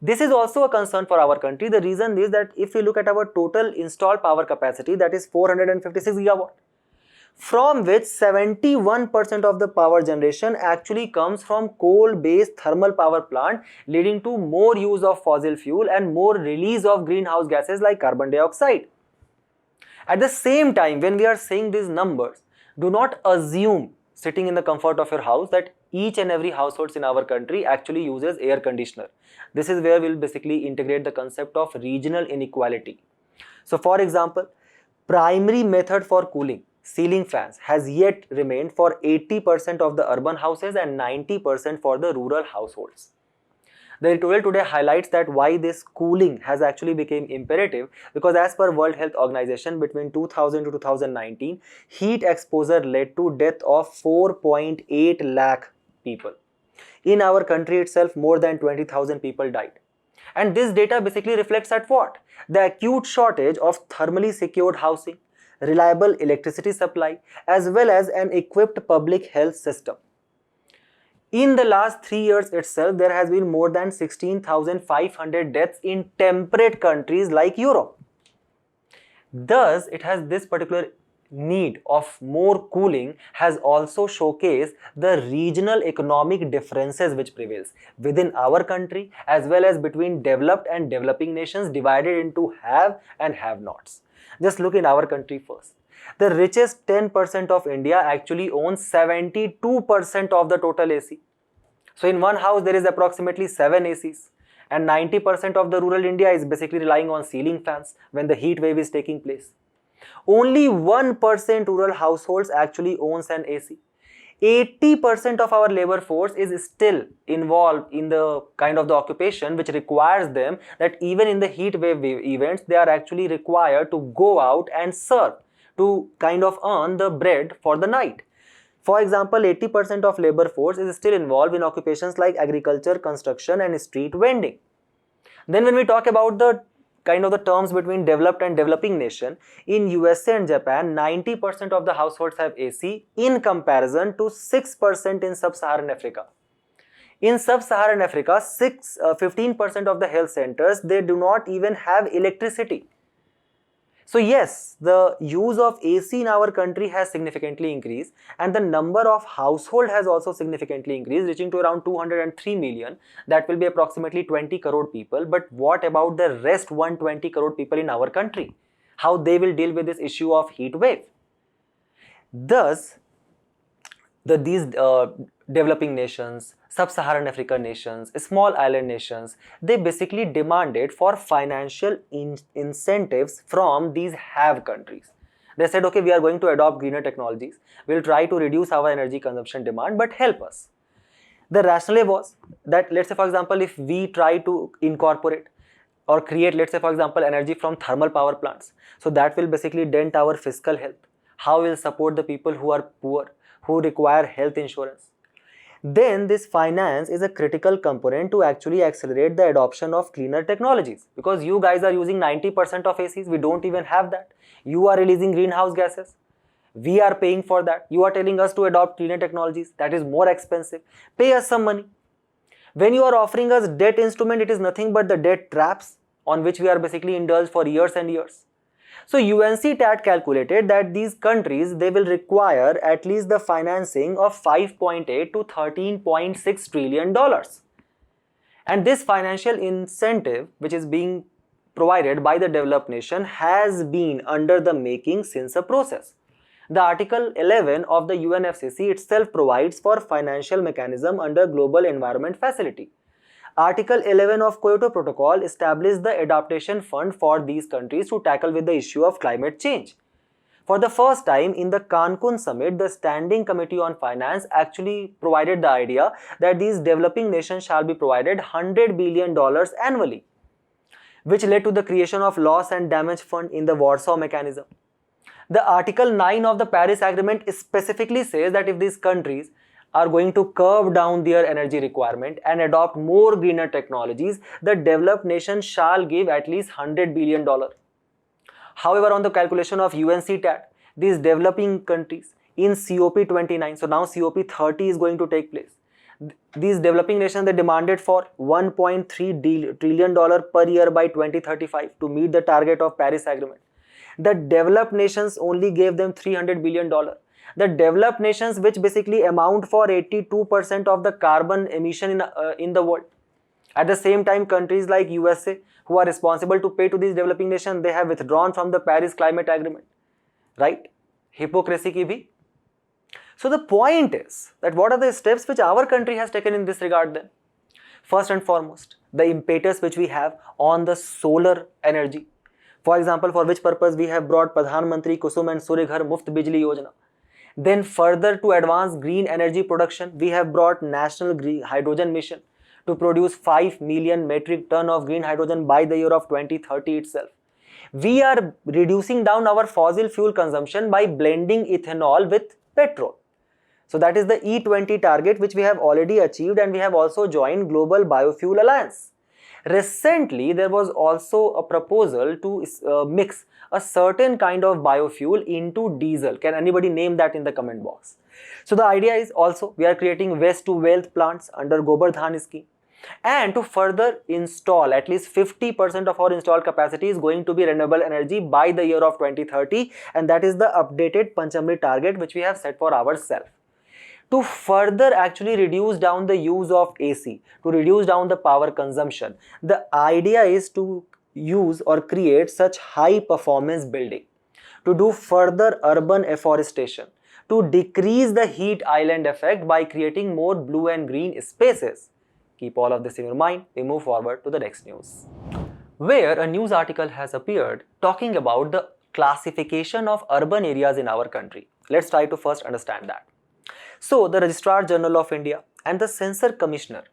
This is also a concern for our country. The reason is that if we look at our total installed power capacity, that is 456 gigawatt. from which 71% of the power generation actually comes from coal-based thermal power plant, leading to more use of fossil fuel and more release of greenhouse gases like carbon dioxide. At the same time, when we are saying these numbers, do not assume sitting in the comfort of your house that each and every household in our country actually uses air conditioner. This is where we'll basically integrate the concept of regional inequality. So for example, primary method for cooling, ceiling fans, has yet remained for 80% of the urban houses and 90% for the rural households. The editorial today highlights that why this cooling has actually become imperative, because as per World Health Organization, between 2000 to 2019, heat exposure led to death of 4.8 lakh people. In our country itself, more than 20,000 people died. And this data basically reflects at what? The acute shortage of thermally secured housing, reliable electricity supply, as well as an equipped public health system. In the last 3 years itself, there has been more than 16,500 deaths in temperate countries like Europe. Thus, it has this particular need of more cooling has also showcased the regional economic differences which prevails within our country as well as between developed and developing nations, divided into have and have-nots. Just look in our country first. The richest 10% of India actually owns 72% of the total AC. So in one house there is approximately 7 ACs, and 90% of the rural India is basically relying on ceiling fans when the heat wave is taking place. Only 1% rural households actually owns an AC. 80% of our labor force is still involved in the kind of the occupation which requires them that even in the heat wave events, they are actually required to go out and serve to kind of earn the bread for the night. For example, 80% of labor force is still involved in occupations like agriculture, construction and street vending. Then when we talk about the kind of the terms between developed and developing nation, in USA and Japan, 90% of the households have AC in comparison to 6% in sub-Saharan Africa. In sub-Saharan Africa, 15% of the health centers, they do not even have electricity. So yes, the use of AC in our country has significantly increased, and the number of household has also significantly increased, reaching to around 203 million. That will be approximately 20 crore people. But what about the rest 120 crore people in our country? How they will deal with this issue of heat wave? Thus, these developing nations, sub-Saharan African nations, small island nations, they basically demanded for financial incentives from these have countries. They said, okay, we are going to adopt greener technologies, we'll try to reduce our energy consumption demand, but help us. The rationale was that, let's say for example, if we try to incorporate or create, let's say for example, energy from thermal power plants, so that will basically dent our fiscal health. How will support the people who are poor, who require health insurance? Then this finance is a critical component to actually accelerate the adoption of cleaner technologies, because you guys are using 90% of ACs, we don't even have that. You are releasing greenhouse gases, we are paying for that. You are telling us to adopt cleaner technologies, that is more expensive. Pay us some money. When you are offering us debt instrument, it is nothing but the debt traps on which we are basically indulged for years and years. So UNCTAD calculated that these countries, they will require at least the financing of 5.8 to 13.6 trillion dollars. And this financial incentive which is being provided by the developed nation has been under the making since a process. The Article 11 of the UNFCCC itself provides for financial mechanism under Global Environment Facility. Article 11 of Kyoto Protocol established the adaptation fund for these countries to tackle with the issue of climate change. For the first time in the Cancun summit, the Standing Committee on Finance actually provided the idea that these developing nations shall be provided $100 billion annually, which led to the creation of Loss and Damage Fund in the Warsaw Mechanism. The Article 9 of the Paris Agreement specifically says that if these countries are going to curb down their energy requirement and adopt more greener technologies, the developed nation shall give at least $100 billion. However, on the calculation of UNCTAD, these developing countries in COP29, so now COP30 is going to take place. These developing nations, they demanded for $1.3 trillion per year by 2035 to meet the target of Paris Agreement. The developed nations only gave them $300 billion. The developed nations, which basically amount for 82% of the carbon emission in the world. At the same time, countries like USA, who are responsible to pay to these developing nations, they have withdrawn from the Paris Climate Agreement. Right? Hypocrisy ki bhi. So the point is that what are the steps which our country has taken in this regard then? First and foremost, the impetus which we have on the solar energy. For example, for which purpose we have brought Pradhan Mantri Kusum and Surya Ghar Muft Bijli Yojana. Then further to advance green energy production, we have brought National Green Hydrogen Mission to produce 5 million metric ton of green hydrogen by the year of 2030 itself. We are reducing down our fossil fuel consumption by blending ethanol with petrol. So that is the E20 target which we have already achieved, and we have also joined Global Biofuel Alliance. Recently, there was also a proposal to mix a certain kind of biofuel into diesel. Can anybody name that in the comment box? So the idea is also we are creating waste to wealth plants under Gobardhan scheme. And to further install at least 50% of our installed capacity is going to be renewable energy by the year of 2030, and that is the updated Panchamrit target which we have set for ourselves. To further actually reduce down the use of AC, to reduce down the power consumption, the idea is to use or create such high performance building, to do further urban afforestation, to decrease the heat island effect by creating more blue and green spaces. Keep all of this in your mind. We move forward to the next news, where a news article has appeared talking about the classification of urban areas in our country. Let's try to first understand that. So, the Registrar General of India and the Censor Commissioner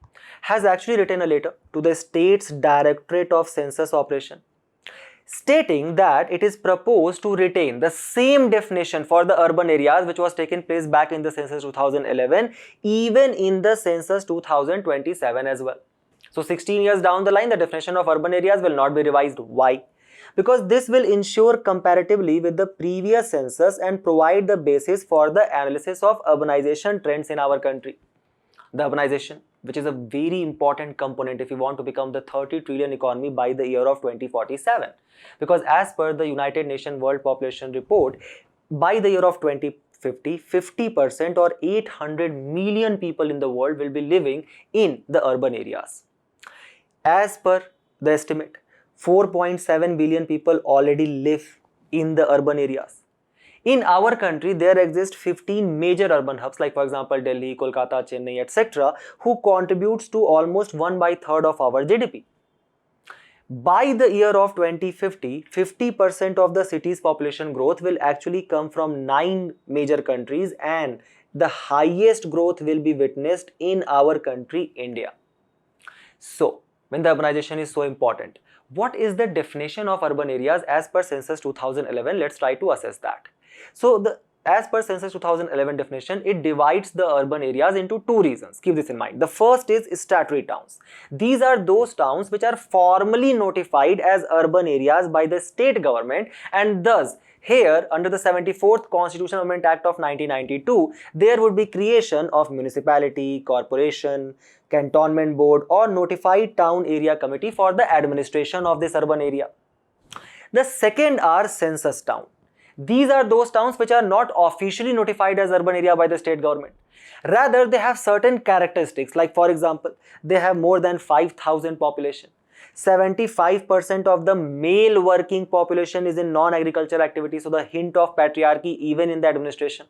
has actually written a letter to the state's Directorate of Census Operation, stating that it is proposed to retain the same definition for the urban areas which was taken place back in the census 2011, even in the census 2027 as well. So 16 years down the line, the definition of urban areas will not be revised. Why? Because this will ensure comparatively with the previous census and provide the basis for the analysis of urbanization trends in our country. The urbanization, which is a very important component if you want to become the 30 trillion economy by the year of 2047. Because as per the United Nations World Population Report, by the year of 2050, 50% or 800 million people in the world will be living in the urban areas. As per the estimate, 4.7 billion people already live in the urban areas. In our country, there exist 15 major urban hubs like for example Delhi, Kolkata, Chennai, etc., who contributes to almost 1/3 of our GDP. By the year of 2050, 50% of the city's population growth will actually come from 9 major countries, and the highest growth will be witnessed in our country, India. So, when the urbanization is so important, what is the definition of urban areas as per census 2011? Let's try to assess that. So, as per census 2011 definition, it divides the urban areas into 2 regions. Keep this in mind. The first is statutory towns. These are those towns which are formally notified as urban areas by the state government, and thus here under the 74th Constitutional Amendment Act of 1992, there would be creation of municipality, corporation, cantonment board or notified town area committee for the administration of this urban area. The second are census town. These are those towns which are not officially notified as urban area by the state government. Rather, they have certain characteristics, like for example, they have more than 5,000 population. 75% of the male working population is in non-agricultural activity, so the hint of patriarchy even in the administration.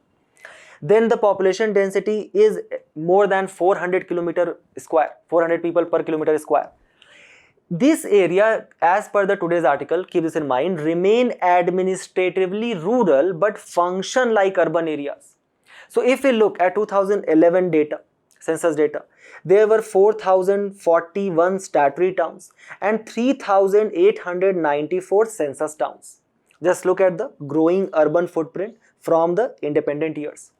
Then the population density is more than 400 km square, 400 people per kilometer square. This area, as per the today's article, keep this in mind, remain administratively rural but function like urban areas. So if we look at 2011 data, census data, there were 4,041 statutory towns and 3,894 census towns. Just look at the growing urban footprint from the independent years.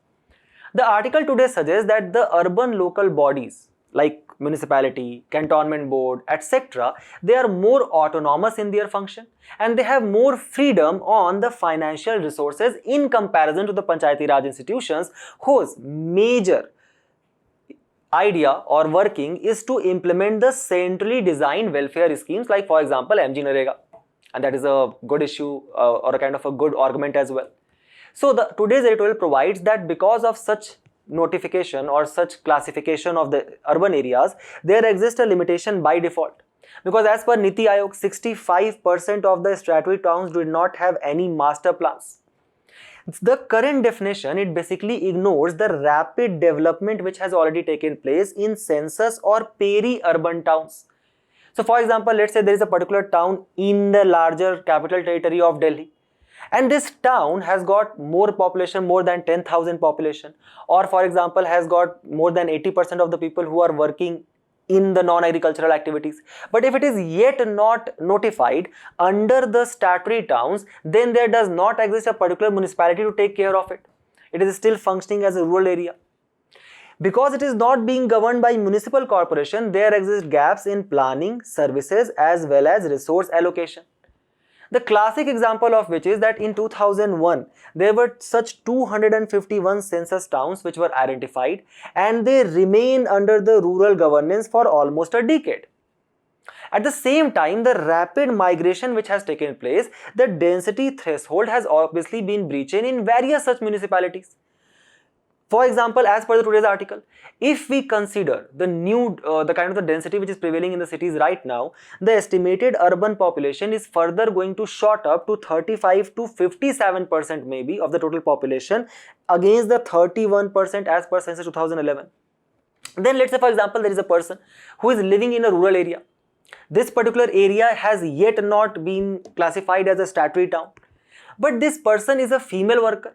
The article today suggests that the urban local bodies like municipality, cantonment board, etc., they are more autonomous in their function and they have more freedom on the financial resources in comparison to the Panchayati Raj institutions, whose major idea or working is to implement the centrally designed welfare schemes like for example MNREGA, and that is a good issue or a kind of a good argument as well. So today's editorial provides that because of such notification or such classification of the urban areas, there exists a limitation by default. Because as per Niti Aayog, 65% of the statutory towns do not have any master plans. The current definition, it basically ignores the rapid development which has already taken place in census or peri-urban towns. So for example, let's say there is a particular town in the larger capital territory of Delhi, and this town has got more population, more than 10,000 population, or for example has got more than 80% of the people who are working in the non-agricultural activities. But if it is yet not notified under the statutory towns, then there does not exist a particular municipality to take care of it. It is still functioning as a rural area. Because it is not being governed by municipal corporation, there exist gaps in planning, services as well as resource allocation. The classic example of which is that in 2001, there were such 251 census towns which were identified, and they remain under the rural governance for almost a decade. At the same time, the rapid migration which has taken place, the density threshold has obviously been breached in various such municipalities. For example, as per the today's article, if we consider the kind of the density which is prevailing in the cities right now, the estimated urban population is further going to shot up to 35 to 57% maybe of the total population against the 31% as per census 2011. Then let's say for example there is a person who is living in a rural area. This particular area has yet not been classified as a statutory town, but this person is a female worker.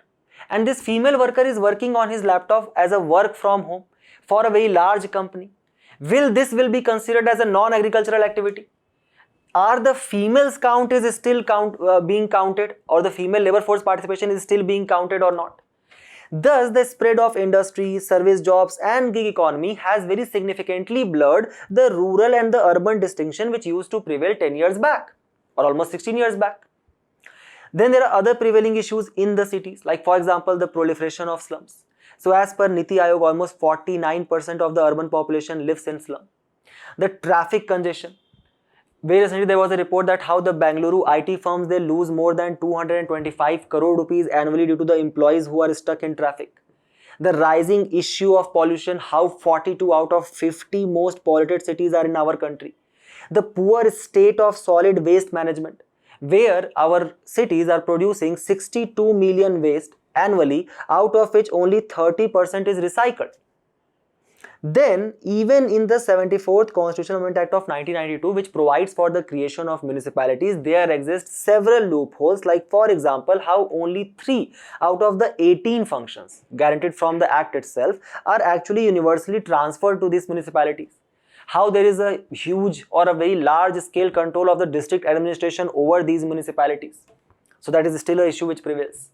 And this female worker is working on his laptop as a work from home for a very large company. Will this be considered as a non-agricultural activity? Are the females count is still being counted, or the female labor force participation is still being counted or not? Thus, the spread of industry, service jobs and gig economy has very significantly blurred the rural and the urban distinction which used to prevail 10 years back or almost 16 years back. Then there are other prevailing issues in the cities, like for example the proliferation of slums. So as per Niti Aayog, almost 49% of the urban population lives in slum. The traffic congestion, where recently there was a report that how the Bengaluru IT firms, they lose more than 225 crore rupees annually due to the employees who are stuck in traffic. The rising issue of pollution, how 42 out of 50 most polluted cities are in our country. The poor state of solid waste management, where our cities are producing 62 million waste annually, out of which only 30% is recycled. Then, even in the 74th Constitutional Amendment Act of 1992, which provides for the creation of municipalities, there exist several loopholes, like for example, how only 3 out of the 18 functions guaranteed from the Act itself are actually universally transferred to these municipalities. How there is a huge or a very large scale control of the district administration over these municipalities. So that is still an issue which prevails.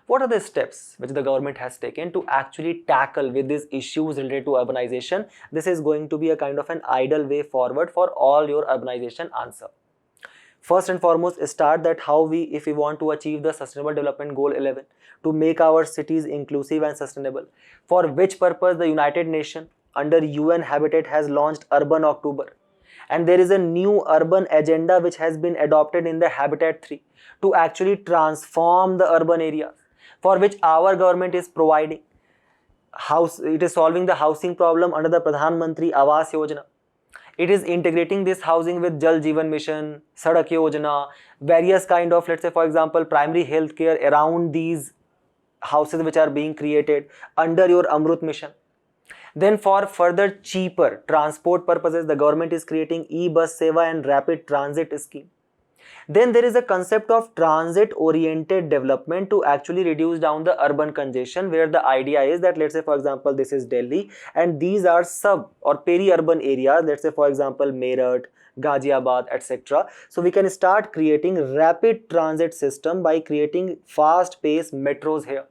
What are the steps which the government has taken to actually tackle with these issues related to urbanization? This is going to be a kind of an ideal way forward for all your urbanization answer. First and foremost, start that how if we want to achieve the Sustainable Development Goal 11, to make our cities inclusive and sustainable, for which purpose the United Nations under UN Habitat has launched Urban October, and there is a new urban agenda which has been adopted in the Habitat 3 to actually transform the urban areas, for which our government is providing it is solving the housing problem under the Pradhan Mantri Awas Yojana. It is integrating this housing with Jal Jeevan Mission, Sadak Yojana, various kind of, let's say for example, primary health care around these houses which are being created under your Amrut mission. Then for further cheaper transport purposes, the government is creating e-bus seva and rapid transit scheme. Then there is a concept of transit oriented development to actually reduce down the urban congestion, where the idea is that, let's say for example, this is Delhi and these are sub or peri-urban areas, let's say for example Meerut, Ghaziabad, etc. So we can start creating rapid transit system by creating fast-paced metros here.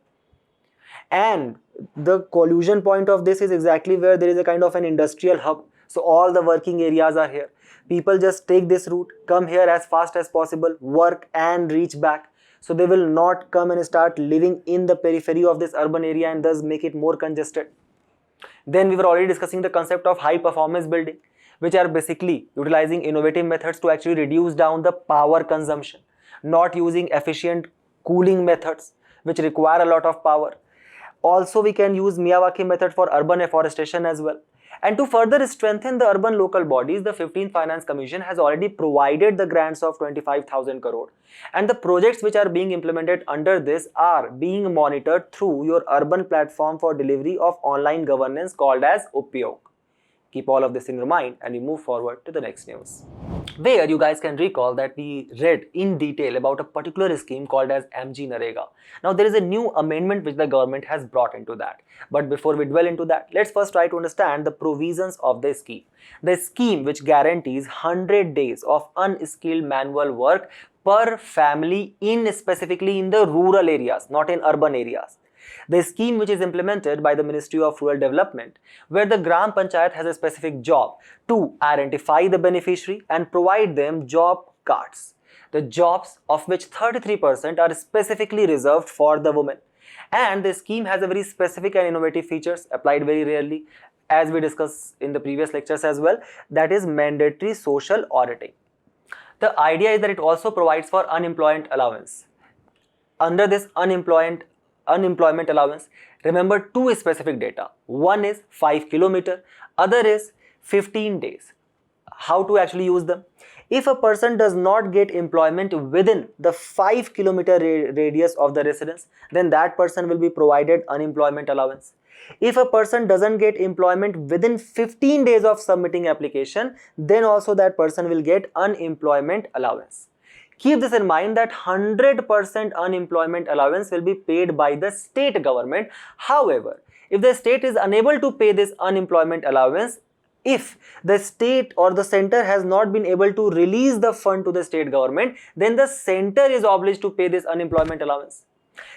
And the collusion point of this is exactly where there is a kind of an industrial hub. So all the working areas are here. People just take this route, come here as fast as possible, work and reach back. So they will not come and start living in the periphery of this urban area and thus make it more congested. Then we were already discussing the concept of high performance building, which are basically utilizing innovative methods to actually reduce down the power consumption, not using efficient cooling methods, which require a lot of power. Also, we can use Miyawaki method for urban afforestation as well. And to further strengthen the urban local bodies, the 15th Finance Commission has already provided the grants of 25,000 crore. And the projects which are being implemented under this are being monitored through your urban platform for delivery of online governance called as UPYOG. Keep all of this in your mind and we move forward to the next news, where you guys can recall that we read in detail about a particular scheme called as MNREGA. Now there is a new amendment which the government has brought into that. But before we dwell into that, let's first try to understand the provisions of the scheme. The scheme which guarantees 100 days of unskilled manual work per family specifically in the rural areas, not in urban areas. The scheme which is implemented by the Ministry of Rural Development, where the Gram Panchayat has a specific job to identify the beneficiary and provide them job cards. The jobs of which 33% are specifically reserved for the women. And the scheme has a very specific and innovative features applied very rarely, as we discussed in the previous lectures as well, that is mandatory social auditing. The idea is that it also provides for unemployment allowance. Under this unemployment allowance, remember two specific data. One is 5 km, other is 15 days. How to actually use them? If a person does not get employment within the 5 km radius of the residence, then that person will be provided unemployment allowance. If a person doesn't get employment within 15 days of submitting application, then also that person will get unemployment allowance. Keep this in mind that 100% unemployment allowance will be paid by the state government. However, if the state is unable to pay this unemployment allowance, if the state or the center has not been able to release the fund to the state government, then the center is obliged to pay this unemployment allowance.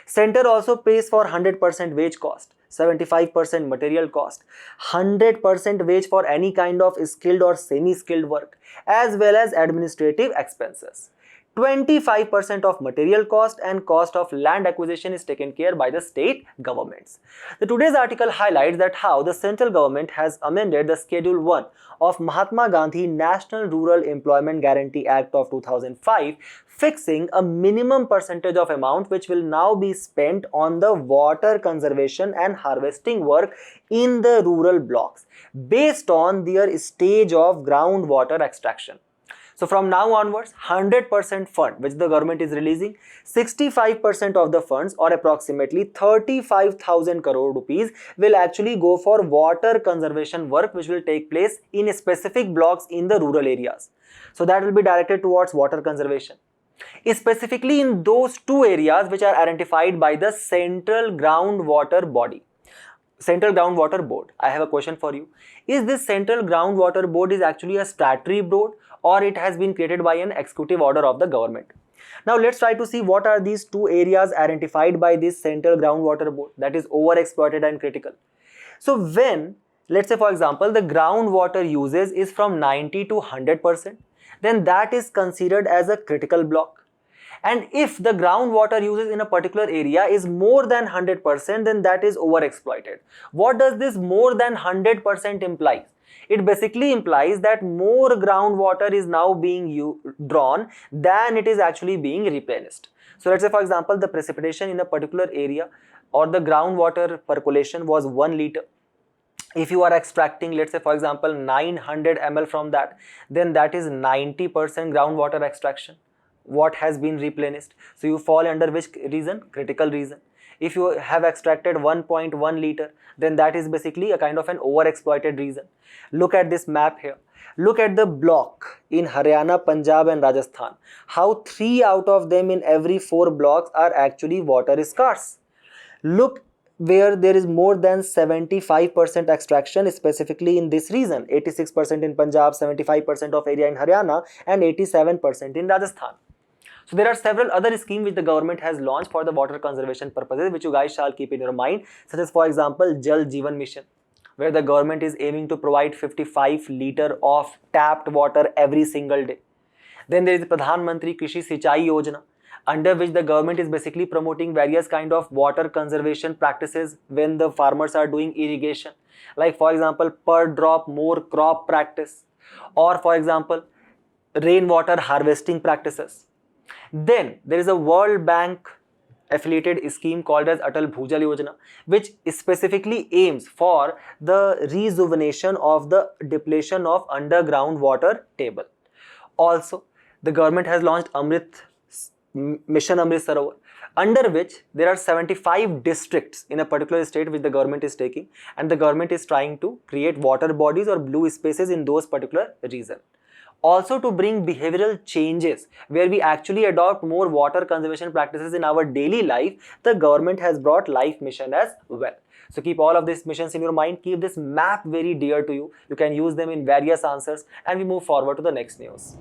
Center also pays for 100% wage cost, 75% material cost, 100% wage for any kind of skilled or semi-skilled work, as well as administrative expenses. 25% of material cost and cost of land acquisition is taken care by the state governments. Today's article highlights that how the central government has amended the Schedule 1 of Mahatma Gandhi National Rural Employment Guarantee Act of 2005, fixing a minimum percentage of amount which will now be spent on the water conservation and harvesting work in the rural blocks based on their stage of groundwater extraction. So from now onwards, 100% fund which the government is releasing, 65% of the funds or approximately 35,000 crore rupees will actually go for water conservation work which will take place in specific blocks in the rural areas. So that will be directed towards water conservation, specifically in those two areas which are identified by the Central Groundwater Body. Central Groundwater Board. I have a question for you. Is this Central Groundwater Board is actually a statutory board, or it has been created by an executive order of the government? Now let's try to see what are these two areas identified by this Central Groundwater Board, that is overexploited and critical. So when, let's say for example, the groundwater usage is from 90 to 100%, then that is considered as a critical block. And if the groundwater usage in a particular area is more than 100%, then that is overexploited. What does this more than 100% imply? It basically implies that more groundwater is now being drawn than it is actually being replenished. So let's say for example, the precipitation in a particular area or the groundwater percolation was 1 liter. If you are extracting, let's say for example, 900 ml from that, then that is 90% groundwater extraction. What has been replenished? So you fall under which reason? Critical reason. If you have extracted 1.1 liter, then that is basically a kind of an overexploited reason. Look at this map here. Look at the block in Haryana, Punjab and Rajasthan. How 3 out of them in every 4 blocks are actually water scarce. Look where there is more than 75% extraction specifically in this region. 86% in Punjab, 75% of area in Haryana and 87% in Rajasthan. So there are several other schemes which the government has launched for the water conservation purposes, which you guys shall keep in your mind, such as for example Jal Jeevan Mission, where the government is aiming to provide 55 liter of tapped water every single day. Then there is Pradhan Mantri Krishi Sinchai Yojana, under which the government is basically promoting various kind of water conservation practices when the farmers are doing irrigation, like for example per drop more crop practice, or for example rainwater harvesting practices. Then there is a World Bank affiliated scheme called as Atal Bhujal Yojana, which specifically aims for the rejuvenation of the depletion of underground water table. Also, the government has launched Mission Amrit Sarovar, under which there are 75 districts in a particular state which the government is taking, and the government is trying to create water bodies or blue spaces in those particular regions. Also, to bring behavioral changes where we actually adopt more water conservation practices in our daily life, the government has brought Life Mission as well. So keep all of these missions in your mind, keep this map very dear to you. You can use them in various answers, and we move forward to the next news,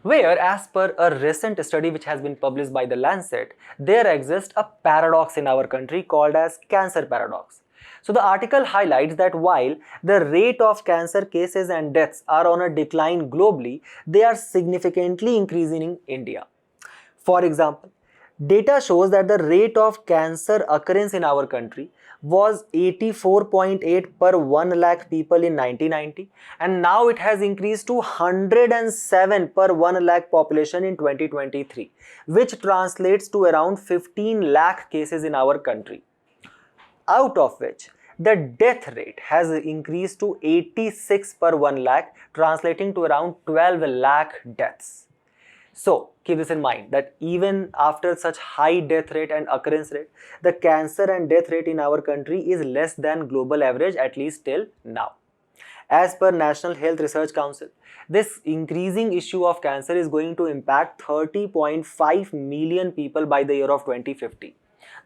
where as per a recent study which has been published by the Lancet, there exists a paradox in our country called as cancer paradox. So the article highlights that while the rate of cancer cases and deaths are on a decline globally, they are significantly increasing in India. For example, data shows that the rate of cancer occurrence in our country was 84.8 per 1 lakh people in 1990, and now it has increased to 107 per 1 lakh population in 2023, which translates to around 15 lakh cases in our country, out of which the death rate has increased to 86 per 1 lakh, translating to around 12 lakh deaths. So keep this in mind that even after such high death rate and occurrence rate, the cancer and death rate in our country is less than global average, at least till now. As per National Health Research Council, this increasing issue of cancer is going to impact 30.5 million people by the year of 2050.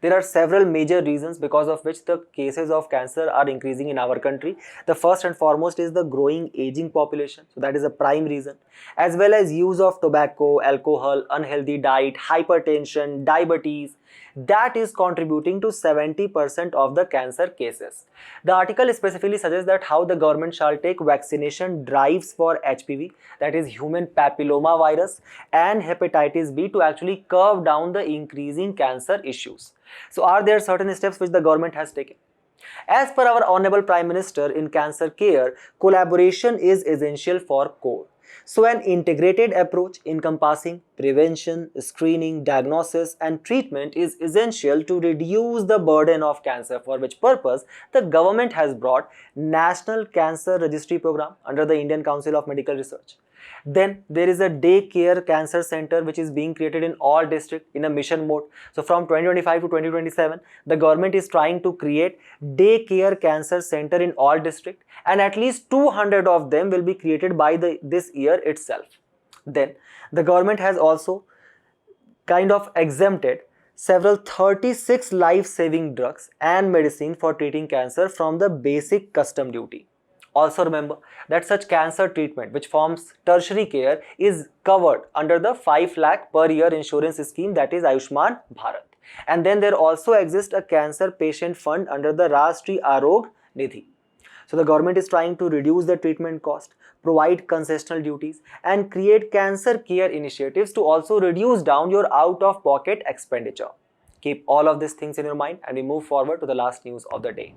There are several major reasons because of which the cases of cancer are increasing in our country. The first and foremost is the growing aging population. So that is a prime reason. As well as use of tobacco, alcohol, unhealthy diet, hypertension, diabetes. That is contributing to 70% of the cancer cases. The article specifically suggests that how the government shall take vaccination drives for HPV, that is human papilloma virus, and hepatitis B to actually curb down the increasing cancer issues. So are there certain steps which the government has taken? As per our Honorable Prime Minister in cancer care, collaboration is essential for core. So an integrated approach encompassing prevention, screening, diagnosis and treatment is essential to reduce the burden of cancer, for which purpose the government has brought National Cancer Registry Program under the Indian Council of Medical Research. Then there is a daycare cancer center which is being created in all districts in a mission mode. So from 2025 to 2027, the government is trying to create daycare cancer center in all districts, and at least 200 of them will be created by this year itself. Then the government has also kind of exempted several 36 life-saving drugs and medicine for treating cancer from the basic custom duty. Also remember that such cancer treatment which forms tertiary care is covered under the 5 lakh per year insurance scheme, that is Ayushman Bharat. And then there also exists a cancer patient fund under the Rashtriya Arogya Nidhi. So the government is trying to reduce the treatment cost, provide concessional duties and create cancer care initiatives to also reduce down your out-of-pocket expenditure. Keep all of these things in your mind and we move forward to the last news of the day,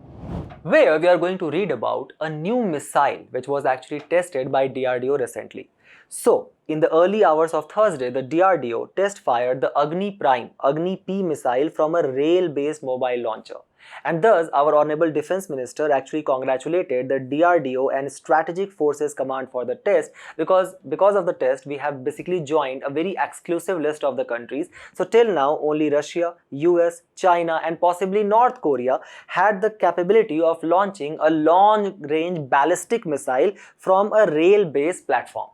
where we are going to read about a new missile which was actually tested by DRDO recently. So, in the early hours of Thursday, the DRDO test fired the Agni P missile from a rail-based mobile launcher. And thus, our Honorable Defense Minister actually congratulated the DRDO and Strategic Forces Command for the test, because of the test, we have basically joined a very exclusive list of the countries. So till now, only Russia, US, China and possibly North Korea had the capability of launching a long-range ballistic missile from a rail-based platform.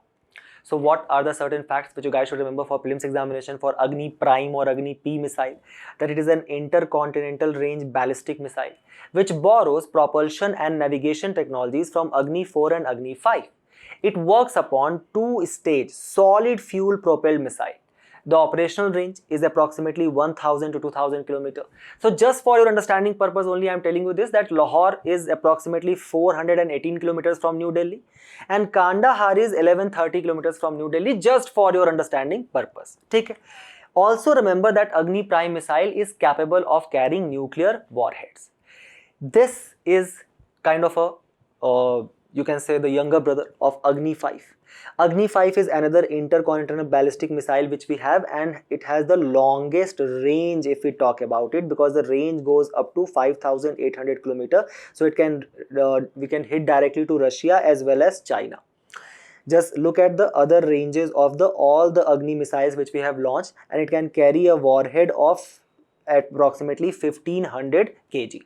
So what are the certain facts which you guys should remember for prelims examination for Agni Prime or Agni P missile? That it is an intercontinental range ballistic missile which borrows propulsion and navigation technologies from Agni 4 and Agni 5. It works upon two-stage solid fuel propelled missile. The operational range is approximately 1000 to 2000 km. So just for your understanding purpose only, I am telling you this, that Lahore is approximately 418 km from New Delhi and Kandahar is 1130 km from New Delhi, just for your understanding purpose. Okay. Also remember that Agni Prime missile is capable of carrying nuclear warheads. This is kind of a you can say the younger brother of Agni 5. Agni 5 is another intercontinental ballistic missile which we have, and it has the longest range if we talk about it, because the range goes up to 5,800 km. So it can we can hit directly to Russia as well as China. Just look at the other ranges of all the Agni missiles which we have launched, and it can carry a warhead of approximately 1500 kg.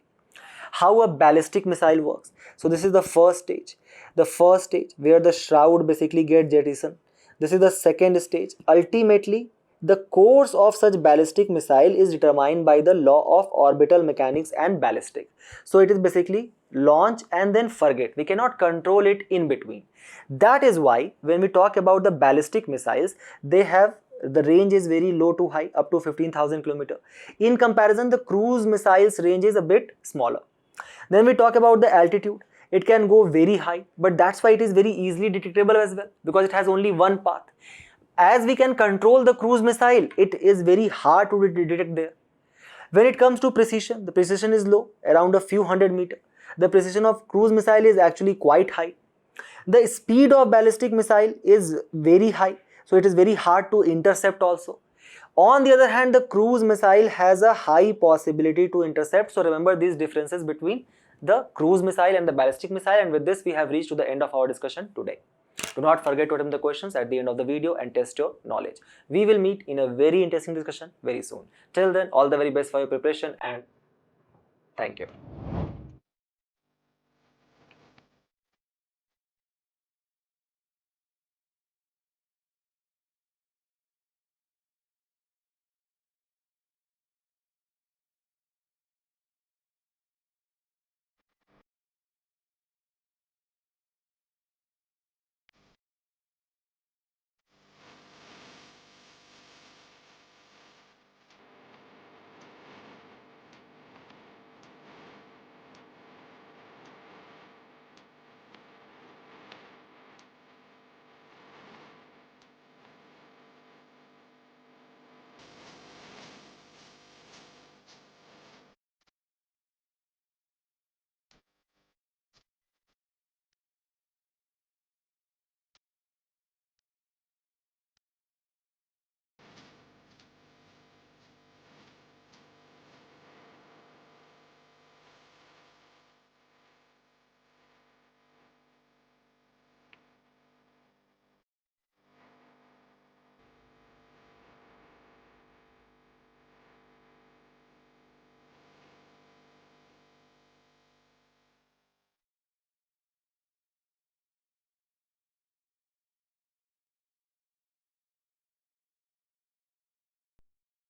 How a ballistic missile works. So this is the first stage. The first stage where the shroud basically gets jettisoned. This is the second stage. Ultimately, the course of such ballistic missile is determined by the law of orbital mechanics and ballistic. So it is basically launch and then forget. We cannot control it in between. That is why when we talk about the ballistic missiles, they have the range is very low to high, up to 15,000 km. In comparison, the cruise missiles range is a bit smaller. Then we talk about the altitude. It can go very high, but that's why it is very easily detectable as well, because it has only one path. As we can control the cruise missile, it is very hard to detect there. When it comes to precision, the precision is low, around a few hundred meters. The precision of cruise missile is actually quite high. The speed of ballistic missile is very high, so it is very hard to intercept also. On the other hand, the cruise missile has a high possibility to intercept. So remember these differences between the cruise missile and the ballistic missile. And with this, we have reached to the end of our discussion today. Do not forget to attempt the questions at the end of the video and test your knowledge. We will meet in a very interesting discussion very soon. Till then, all the very best for your preparation, and thank you.